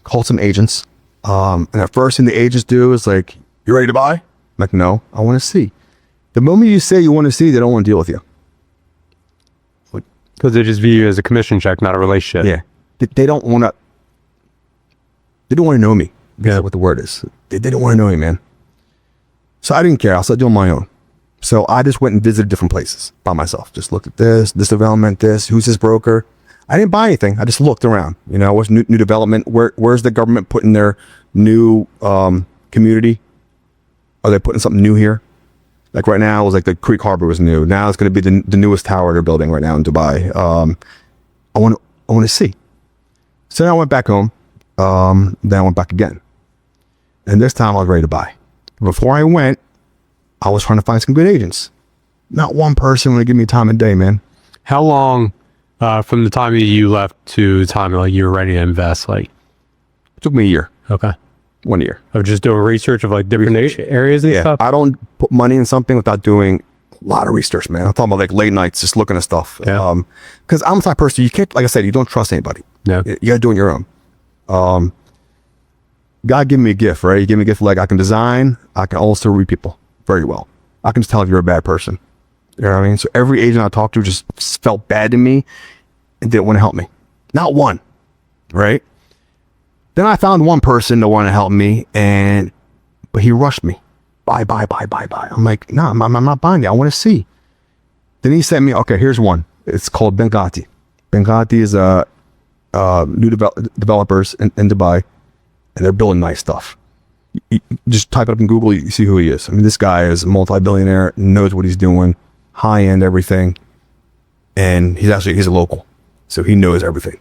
called some agents. And the first thing the agents do is like, you ready to buy? I'm like, no, I want to see. The moment you say you want to see, they don't want to deal with you. Because they just view you as a commission check, not a relationship. Yeah. They don't want to know me. That's what the word is. They didn't want to know me, man. So I didn't care. I started doing my own. So I just went and visited different places by myself. Just looked at this development, who's this broker? I didn't buy anything. I just looked around. What's new development? Where's the government putting their new community? Are they putting something new here? Like right now, it was like the Creek Harbor was new. Now it's going to be the newest tower they're building right now in Dubai. I want to see. So then I went back home. Then I went back again. And this time I was ready to buy. Before I went, I was trying to find some good agents. Not one person would give me time of day, man. How long from the time that you left to the time like you were ready to invest? Like, it took me a year. Okay. 1 year. Of just doing research of like different areas and stuff? I don't put money in something without doing a lot of research, man. I'm talking about like late nights, just looking at stuff. Yeah. Because I'm the type of person, you can't, like I said, you don't trust anybody. No. You got to do it on your own. God gave me a gift, right? He gave me a gift like I can design, I can also read people very well. I can just tell if you're a bad person. You know what I mean? So every agent I talked to just felt bad to me and didn't want to help me. Not one, right? Then I found one person that wanted to help me, but he rushed me. Buy. I'm like, no, I'm not buying it. I want to see. Then he sent me, okay, here's one. It's called Benghazi. and got these new developers in Dubai, and they're building nice stuff. You just type it up in Google, you see who he is. I mean, this guy is a multi-billionaire, knows what he's doing, high-end everything, and he's a local, so he knows everything.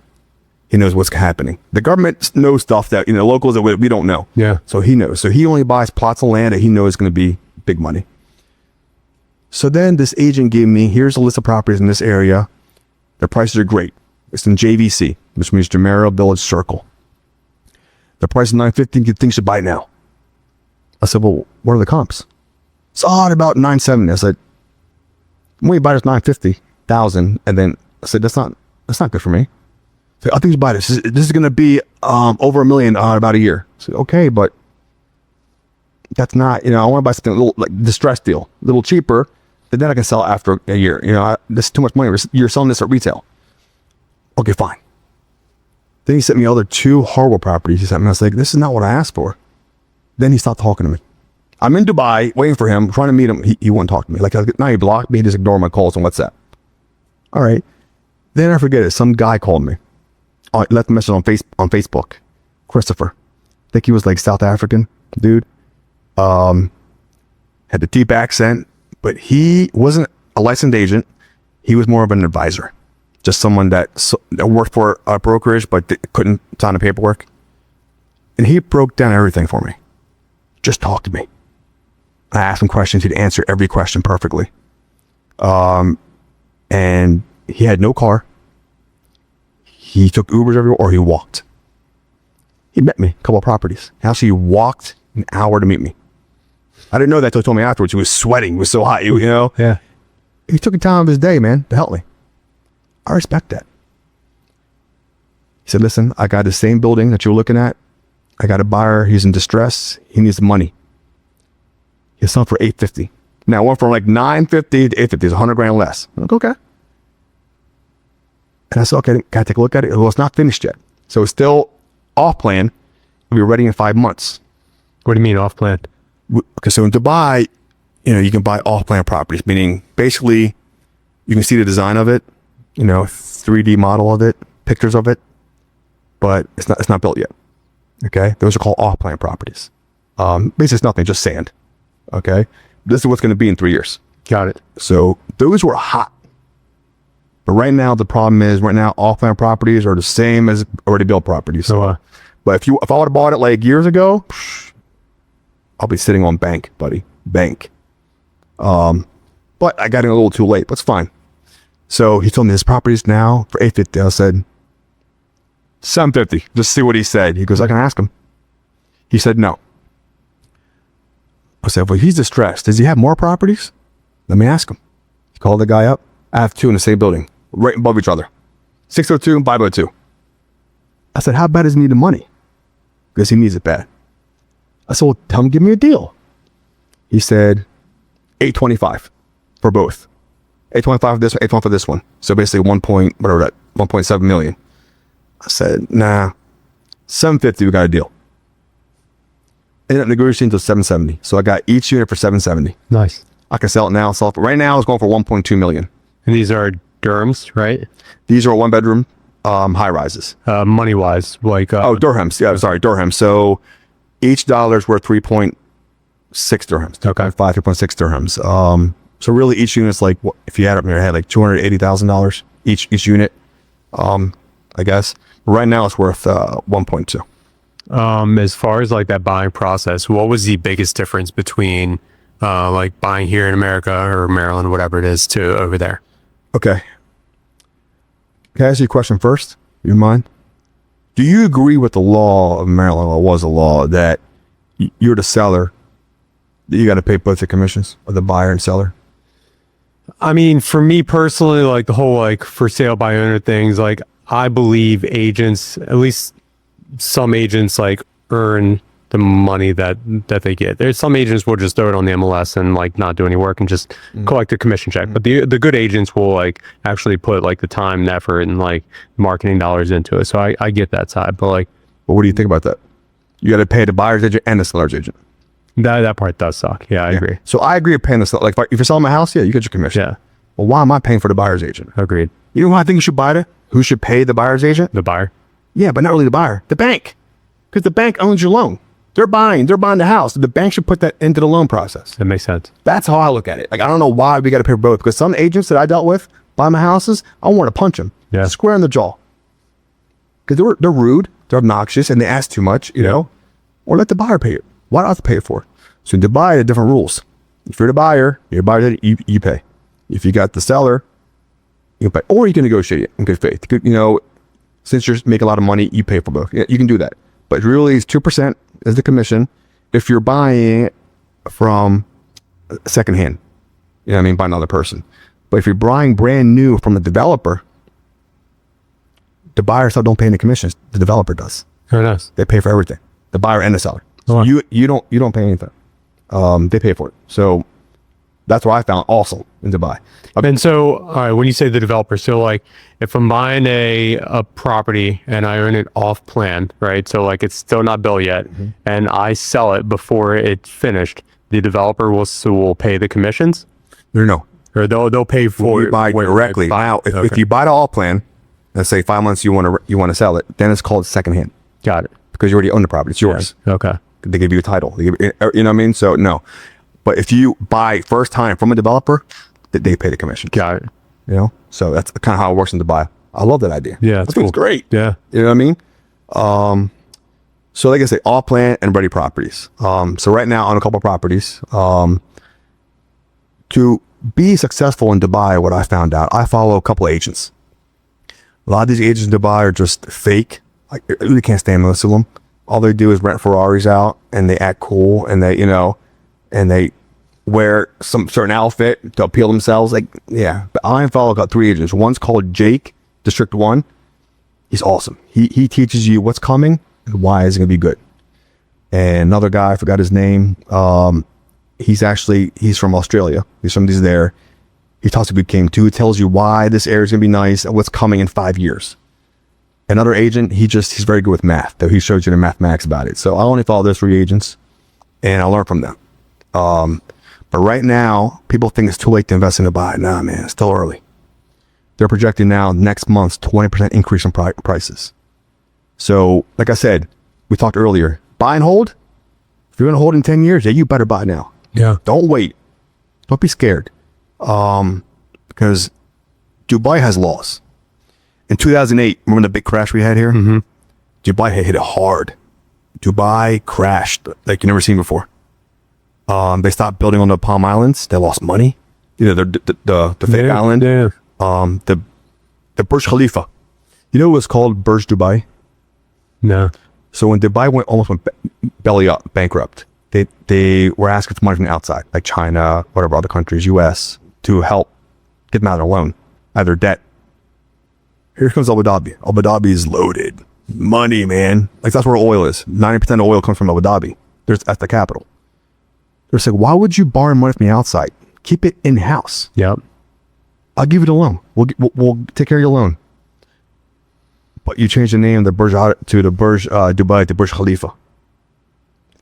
He knows what's happening. The government knows stuff that, locals that we don't know. Yeah. So he knows. So he only buys plots of land that he knows is going to be big money. So then this agent gave me, here's a list of properties in this area. The prices are great. It's in JVC, which means Jumeirah Village Circle. The price is $950. You think you should buy it now. I said, well, what are the comps? It's odd about $970. I said, when you buy this $950,000, and then I said, that's not good for me. So I think you should buy this. This is going to be over $1 million in about a year. I said, okay, but that's not, I want to buy something a little like distressed deal, a little cheaper, and then I can sell it after a year. This is too much money. You're selling this at retail. Okay, fine. Then he sent me other 2 horrible properties. He sent me. I was like, this is not what I asked for. Then he stopped talking to me. I'm in Dubai waiting for him, trying to meet him. He wouldn't talk to me. Like, now he blocked me. He just ignored my calls on WhatsApp. All right. Then I forget it. Some guy called me. Left a message on Facebook. Christopher. I think he was like South African dude. Had the deep accent, but he wasn't a licensed agent. He was more of an advisor. Just someone that worked for a brokerage but couldn't sign the paperwork. And he broke down everything for me. Just talk to me. I asked him questions. He'd answer every question perfectly. And he had no car. He took Ubers everywhere, or he walked. He met me, a couple of properties. Actually, he walked an hour to meet me. I didn't know that until he told me afterwards. He was sweating. He was so hot, Yeah. He took the time of his day, man, to help me. I respect that. He said, listen, I got the same building that you're looking at. I got a buyer. He's in distress. He needs the money. He'll sell for $850. Now, it went from like $950 to $850. It's $100,000 less. I'm like, okay. And I said, okay, can I take a look at it? Well, it's not finished yet. So it's still off plan. It'll be ready in 5 months. What do you mean off plan? Okay, so in Dubai, you can buy off plan properties, meaning basically you can see the design of it, 3D model of it, pictures of it, but it's not built yet. Okay, those are called off plan properties. Basically, it's nothing, just sand. Okay, this is what's going to be in 3 years. Got it. So those were hot. But right now, the problem is off plan properties are the same as already built properties. So, but if I would have bought it like years ago, I'll be sitting on bank, buddy. Bank. But I got in a little too late, but it's fine. So he told me his properties now for $850. I said, $750. Just see what he said. He goes, I can ask him. He said, no. I said, well, he's distressed. Does he have more properties? Let me ask him. He called the guy up. I have 2 in the same building, right above each other. 602 and 502. I said, how bad does he need the money? Because he needs it bad. I said, well, tell him, give me a deal. He said, $825 for both. $825 for this one, $825 for this one. So basically 1.7 million. I said, nah, $750, we got a deal. Ended up negotiating to $770. So I got each unit for $770. Nice. I can sell it now. Right now it's going for $1.2 million. And these are dirhams, right? These are 1-bedroom high rises. Money wise, like dirhams. Yeah, sorry, dirhams. So each dollar is worth 3.6 dirhams. Okay. 3.6 dirhams. So really each unit's like, if you add up in your head, like $280,000 each unit. I guess right now it's worth 1.2. As far as like that buying process, what was the biggest difference between like buying here in America or Maryland, whatever it is, to over there? Okay. Can I ask you a question first? You mind? Do you agree with the law of Maryland, or was a law that you're the seller, that you got to pay both the commissions, or the buyer and seller? I mean, for me personally, like the whole like for sale by owner things, like I believe agents, at least some agents, like earn the money that they get. There's some agents will just throw it on the MLS and like not do any work and just collect a commission check. But the good agents will like actually put like the time and effort and like marketing dollars into it. So I get that side. But like, well, what do you think about that? You got to pay the buyer's agent and the seller's agent. that part does suck. Yeah, I agree. So I agree with paying the seller. Like if you're selling my house, yeah, you get your commission. Yeah. Well, why am I paying for the buyer's agent? Agreed. You know who I think you should buy it? Who should pay the buyer's agent? The buyer. Yeah, but not really the buyer, the bank. Because the bank owns your loan. They're buying the house. The bank should put that into the loan process. That makes sense. That's how I look at it. Like, I don't know why we got to pay for both, because some agents that I dealt with buy my houses, I want to punch them. Yeah. Square in the jaw. Because they're rude, they're obnoxious, and they ask too much, you know? Or let the buyer pay it. Why do I have to pay it for? So in Dubai, there are different rules. If you're the buyer, you pay. If you got the seller, you pay. Or you can negotiate it in good faith. You know, since you're making a lot of money, you pay for both. Yeah, you can do that. But really, it's 2% is the commission if you're buying it from secondhand. You know what I mean? By another person. But if you're buying brand new from a developer, the buyer still don't pay any commissions. The developer does. Very nice. They pay for everything. The buyer and the seller. So you don't pay anything. They pay for it. So that's what I found awesome in Dubai. And so, all right, when you say the developer, so like if I'm buying a property and I own it off plan, right? So like it's still not built yet, and I sell it before it's finished, the developer will pay the commissions? No. Or they'll pay for You buy directly. Now, if you buy the all plan, let's say 5 months you want to sell it, then it's called secondhand. Got it. Because you already own the property. It's yours. Yeah. Okay. They give you a title. You know what I mean? So no. But if you buy first time from a developer, they pay the commission. Got it. You know? So that's kind of how it works in Dubai. I love that idea. Yeah, I think it's great. Yeah. You know what I mean? So like I say, all plan and ready properties. So right now on a couple of properties, to be successful in Dubai, what I found out, I follow a couple of agents. A lot of these agents in Dubai are just fake. I really can't stand most of them. All they do is rent Ferraris out and they act cool and they wear some certain outfit to appeal themselves. Like, yeah. But I follow about 3 agents. One's called Jake, District 1. He's awesome. He teaches you what's coming and why it's going to be good. And another guy, I forgot his name. He's from Australia. He's from there. He talks to good game too. He tells you why this area is going to be nice and what's coming in 5 years. Another agent, he's very good with math, though he shows you the mathematics about it. So I only follow those 3 agents and I learn from them. But right now, people think it's too late to invest in Dubai. Nah, man, it's still early. They're projecting now next month's 20% increase in prices. So, like I said, we talked earlier, buy and hold. If you're going to hold in 10 years, yeah, you better buy now. Yeah. Don't wait. Don't be scared. Because Dubai has laws. In 2008, remember the big crash we had here? Mm-hmm. Dubai hit it hard. Dubai crashed like you never seen before. They stopped building on the Palm Islands. They lost money. You know, the fake island. Yeah. The Burj Khalifa. You know what's called Burj Dubai? No. So when Dubai almost went belly up, bankrupt, they were asking for money from the outside, like China, whatever other countries, US, to help get them out of their loan, out of their debt. Here comes Abu Dhabi. Abu Dhabi is loaded. Money, man. Like, that's where oil is. 90% of oil comes from Abu Dhabi. That's the capital. They're saying, why would you borrow money from the outside? Keep it in-house. Yep. I'll give you the loan. We'll take care of your loan. But you change the name of the Burj to the Burj Dubai to Burj Khalifa.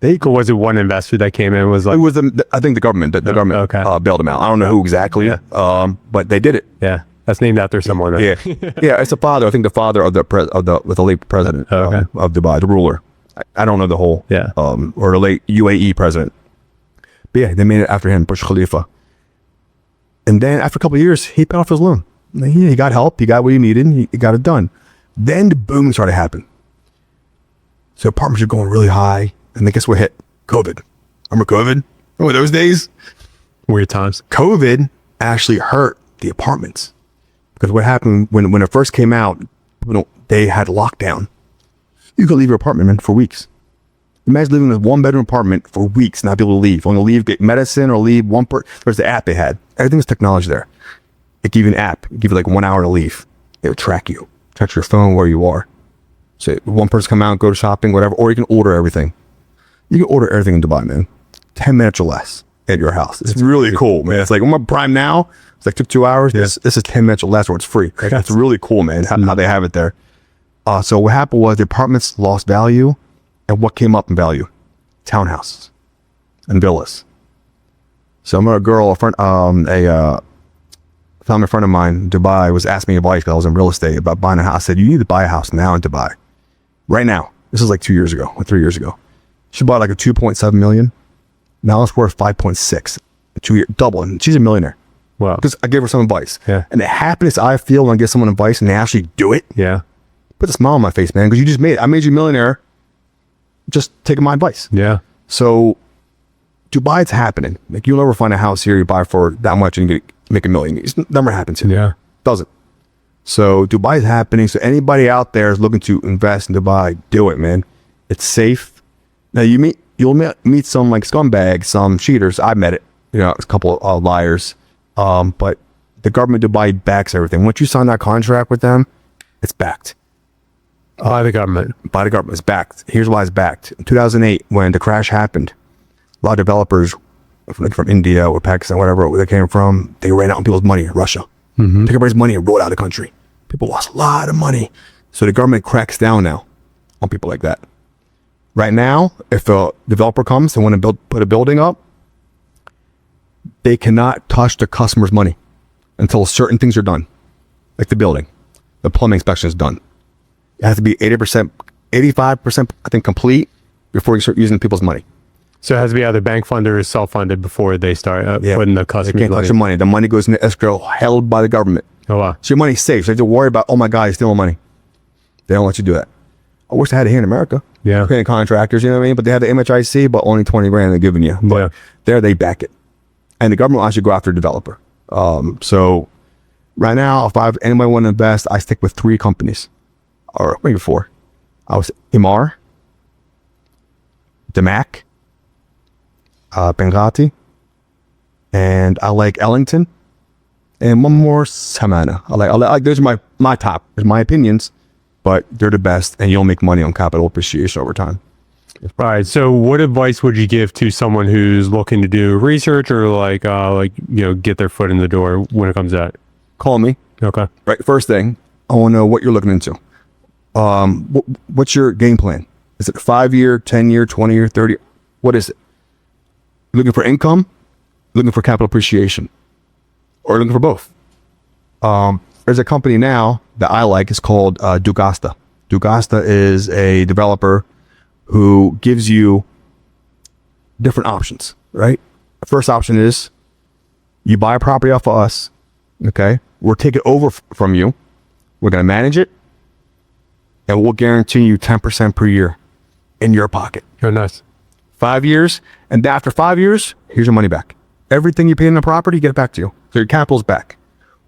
Was it one investor that came in and was like... It was, I think the government. The government bailed them out. I don't know who exactly, but they did it. Yeah. That's named after someone. Yeah, yeah. It's the father. I think the father of the late president of Dubai, the ruler. I don't know the whole. Yeah. Or the late UAE president. But yeah, they made it after him, Burj Khalifa. And then after a couple of years, he paid off his loan. He got help. He got what he needed. He got it done. Then the boom started happening. So apartments are going really high, and then guess what hit? COVID. Remember COVID? Remember those days? Weird times. COVID actually hurt the apartments. Because what happened when it first came out, they had lockdown. You could leave your apartment, man, for weeks. Imagine living in a 1-bedroom apartment for weeks, not be able to leave. Only leave, get medicine, or leave there's the app they had. Everything was technology there. It gave you an app. It gave you like 1 hour to leave. It would track you. Track your phone where you are. So one person come out, go to shopping, whatever, or you can order everything. You can order everything in Dubai, man. 10 minutes or less at your house. It's really cool, man. It's like, I'm on Prime now. It's like took 2 hours. Yeah. This is 10 minutes or less, or it's free. It's really cool, man, how they have it there. So what happened was the apartments lost value, and what came up in value? Townhouses and villas. So I met a girl, a a family friend of mine in Dubai was asking me advice because I was in real estate about buying a house. I said, you need to buy a house now in Dubai. Right now. This is like 2 years ago or 3 years ago. She bought like a 2.7 million. Now it's worth 5.6. 2 years, double. And she's a millionaire. Wow. Because I gave her some advice. Yeah. And the happiness I feel when I give someone advice and they actually do it. Yeah. Put a smile on my face, man. Because you just made it. I made you a millionaire just taking my advice. Yeah. So Dubai, it's happening. Like you'll never find a house here you buy for that much and you make $1 million. It never happens here. Yeah. Doesn't. So Dubai is happening. So anybody out there is looking to invest in Dubai, do it, man. It's safe. Now you'll meet some like scumbags, some cheaters. I met it. You know, a couple of liars. But the government of Dubai backs everything. Once you sign that contract with them, it's backed. By the government. By the government. It's backed. Here's why it's backed. In 2008, when the crash happened, a lot of developers from India or Pakistan, whatever where they came from, they ran out on people's money in Russia. Took everybody's money and rolled out of the country. People lost a lot of money. So the government cracks down now on people like that. Right now, if a developer comes and want to put a building up, they cannot touch the customer's money until certain things are done, like the building. The plumbing inspection is done. It has to be 80%, 85%, I think, complete before you start using people's money. So it has to be either bank funded or self-funded before they start putting the They customer's can't touch money. your money. The money goes into escrow held by the government. Oh, wow. So your money's safe. So you have to worry about, oh my God, he's stealing money. They don't let you do that. I wish they had it here in America. Yeah. Paying contractors, you know what I mean? But they have the MHIC, but only 20 grand they're giving you. But Yeah. there they back it. And the government will actually go after a developer. So right now, if anybody want to invest, I stick with 3 companies. Or maybe 4. I was Imar, Damac, Benghazi, and I like Ellington, and one more Samana. I like those are my top. There's my opinions, but they're the best, and you'll make money on capital appreciation over time. All right. So what advice would you give to someone who's looking to do research or get their foot in the door when it comes to that? Call me. Okay. Right. First thing, I want to know what you're looking into. What's your game plan? Is it 5-year, 10-year, 20-year, 30? What is it? Looking for income? Looking for capital appreciation? Or looking for both? There's a company now that I like. It's called Dugasta. Dugasta is a developer who gives you different options, right? The first option is you buy a property off of us, okay? We'll take it over from you. We're going to manage it, and we'll guarantee you 10% per year in your pocket. Oh, nice. 5 years, and after 5 years, here's your money back. Everything you pay in the property, get it back to you. So your capital's back.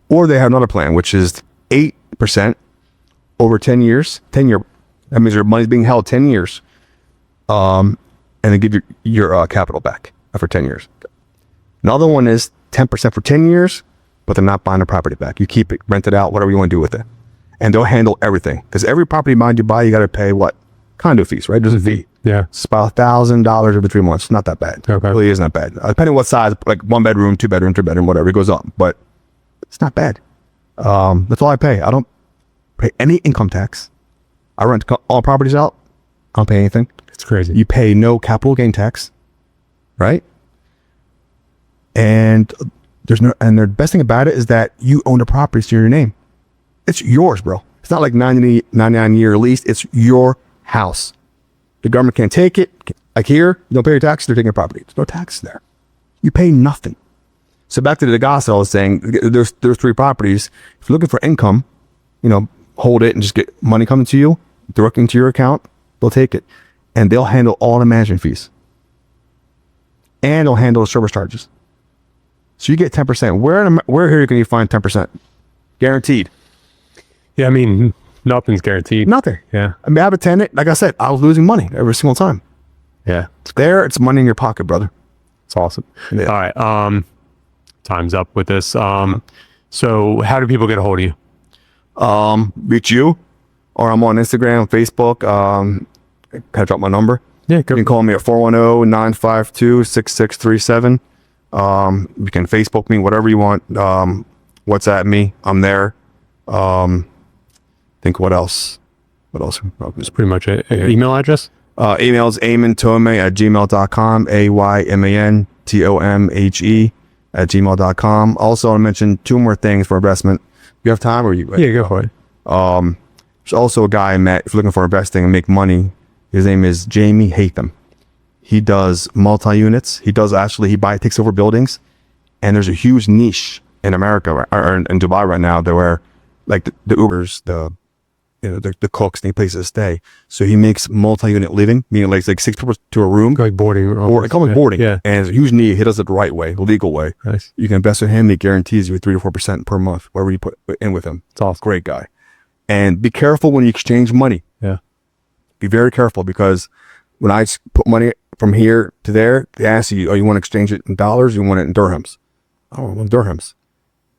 Or they have another plan, which is 8% over 10 years. 10-year, that means your money's being held 10 years. And they give your capital back after 10 years. Another one is 10% for 10 years, but they're not buying the property back. You keep it, rent it out, whatever you want to do with it. And they'll handle everything. Because every property you buy, you got to pay what? Condo fees, right? There's a fee. Yeah. It's about $1,000 every 3 months. Not that bad. Okay. It really is not bad. Depending on what size, like 1 bedroom, 2 bedroom, 3 bedroom, whatever, it goes up. But it's not bad. That's all I pay. I don't pay any income tax. I rent all properties out. I don't pay anything. It's crazy. You pay no capital gain tax, right? And the best thing about it is that you own the properties to your name. It's yours, bro. It's not like 99-year lease. It's your house. The government can't take it. Like here, you don't pay your taxes. They're taking your property. There's no taxes there. You pay nothing. So back to the gossip I was saying, there's 3 properties. If you're looking for income, hold it and just get money coming to you, directly into your account, they'll take it. And they'll handle all the management fees. And they'll handle the service charges. So you get 10%. Where here can you find 10%? Guaranteed. Yeah, I mean, nothing's guaranteed. Nothing. Yeah. I mean, I have a tenant. Like I said, I was losing money every single time. Yeah. It's there. It's money in your pocket, brother. It's awesome. Yeah. All right. Time's up with this. So how do people get a hold of you? Reach you, or I'm on Instagram, Facebook. Can I drop my number? Yeah, You can call me at 410-952-6637. You can Facebook me, whatever you want. WhatsApp me. I'm there. Think what else? That's pretty much it. Email address? Email is aymantome@gmail.com. AYMANTOMHE gmail.com. Also, I mentioned 2 more things for investment. You have time or you? Yeah, go for it. There's also a guy I met, if you're looking for investing and make money. His name is Jamie Hatham. He does multi-units. He takes over buildings. And there's a huge niche in America or in Dubai right now that where like the Ubers, the cooks need places to stay. So he makes multi-unit living, meaning like 6 people to a room. Like boarding. Or it comes with boarding. Yeah. And there's a huge need. He does it the right way, the legal way. Nice. You can invest with him. He guarantees you 3 to 4% per month, whatever you put in with him. It's awesome. Great guy. And be careful when you exchange money. Yeah. Be very careful because when I put money from here to there, they ask you, oh, you want to exchange it in dollars? You want it in dirhams? Oh, I want dirhams.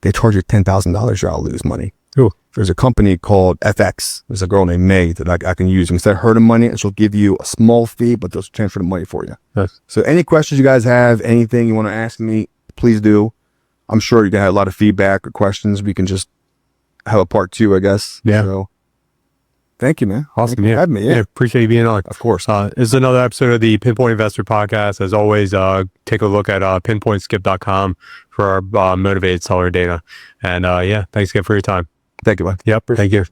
They charge you $10,000. You'll lose money. Cool. There's a company called FX. There's a girl named May that I can use. Instead of her the money, she'll give you a small fee, but they'll transfer the money for you. Nice. So any questions you guys have, anything you want to ask me, please do. I'm sure you can have a lot of feedback or questions. We can just have a part 2, I guess. Yeah. So thank you, man. Awesome. Thank you for having me. Yeah. Appreciate you being on. Of course. This is another episode of the Pinpoint Investor Podcast. As always, take a look at pinpointskip.com for our motivated seller data. And thanks again for your time. Thank you, man. Yep. Thank you.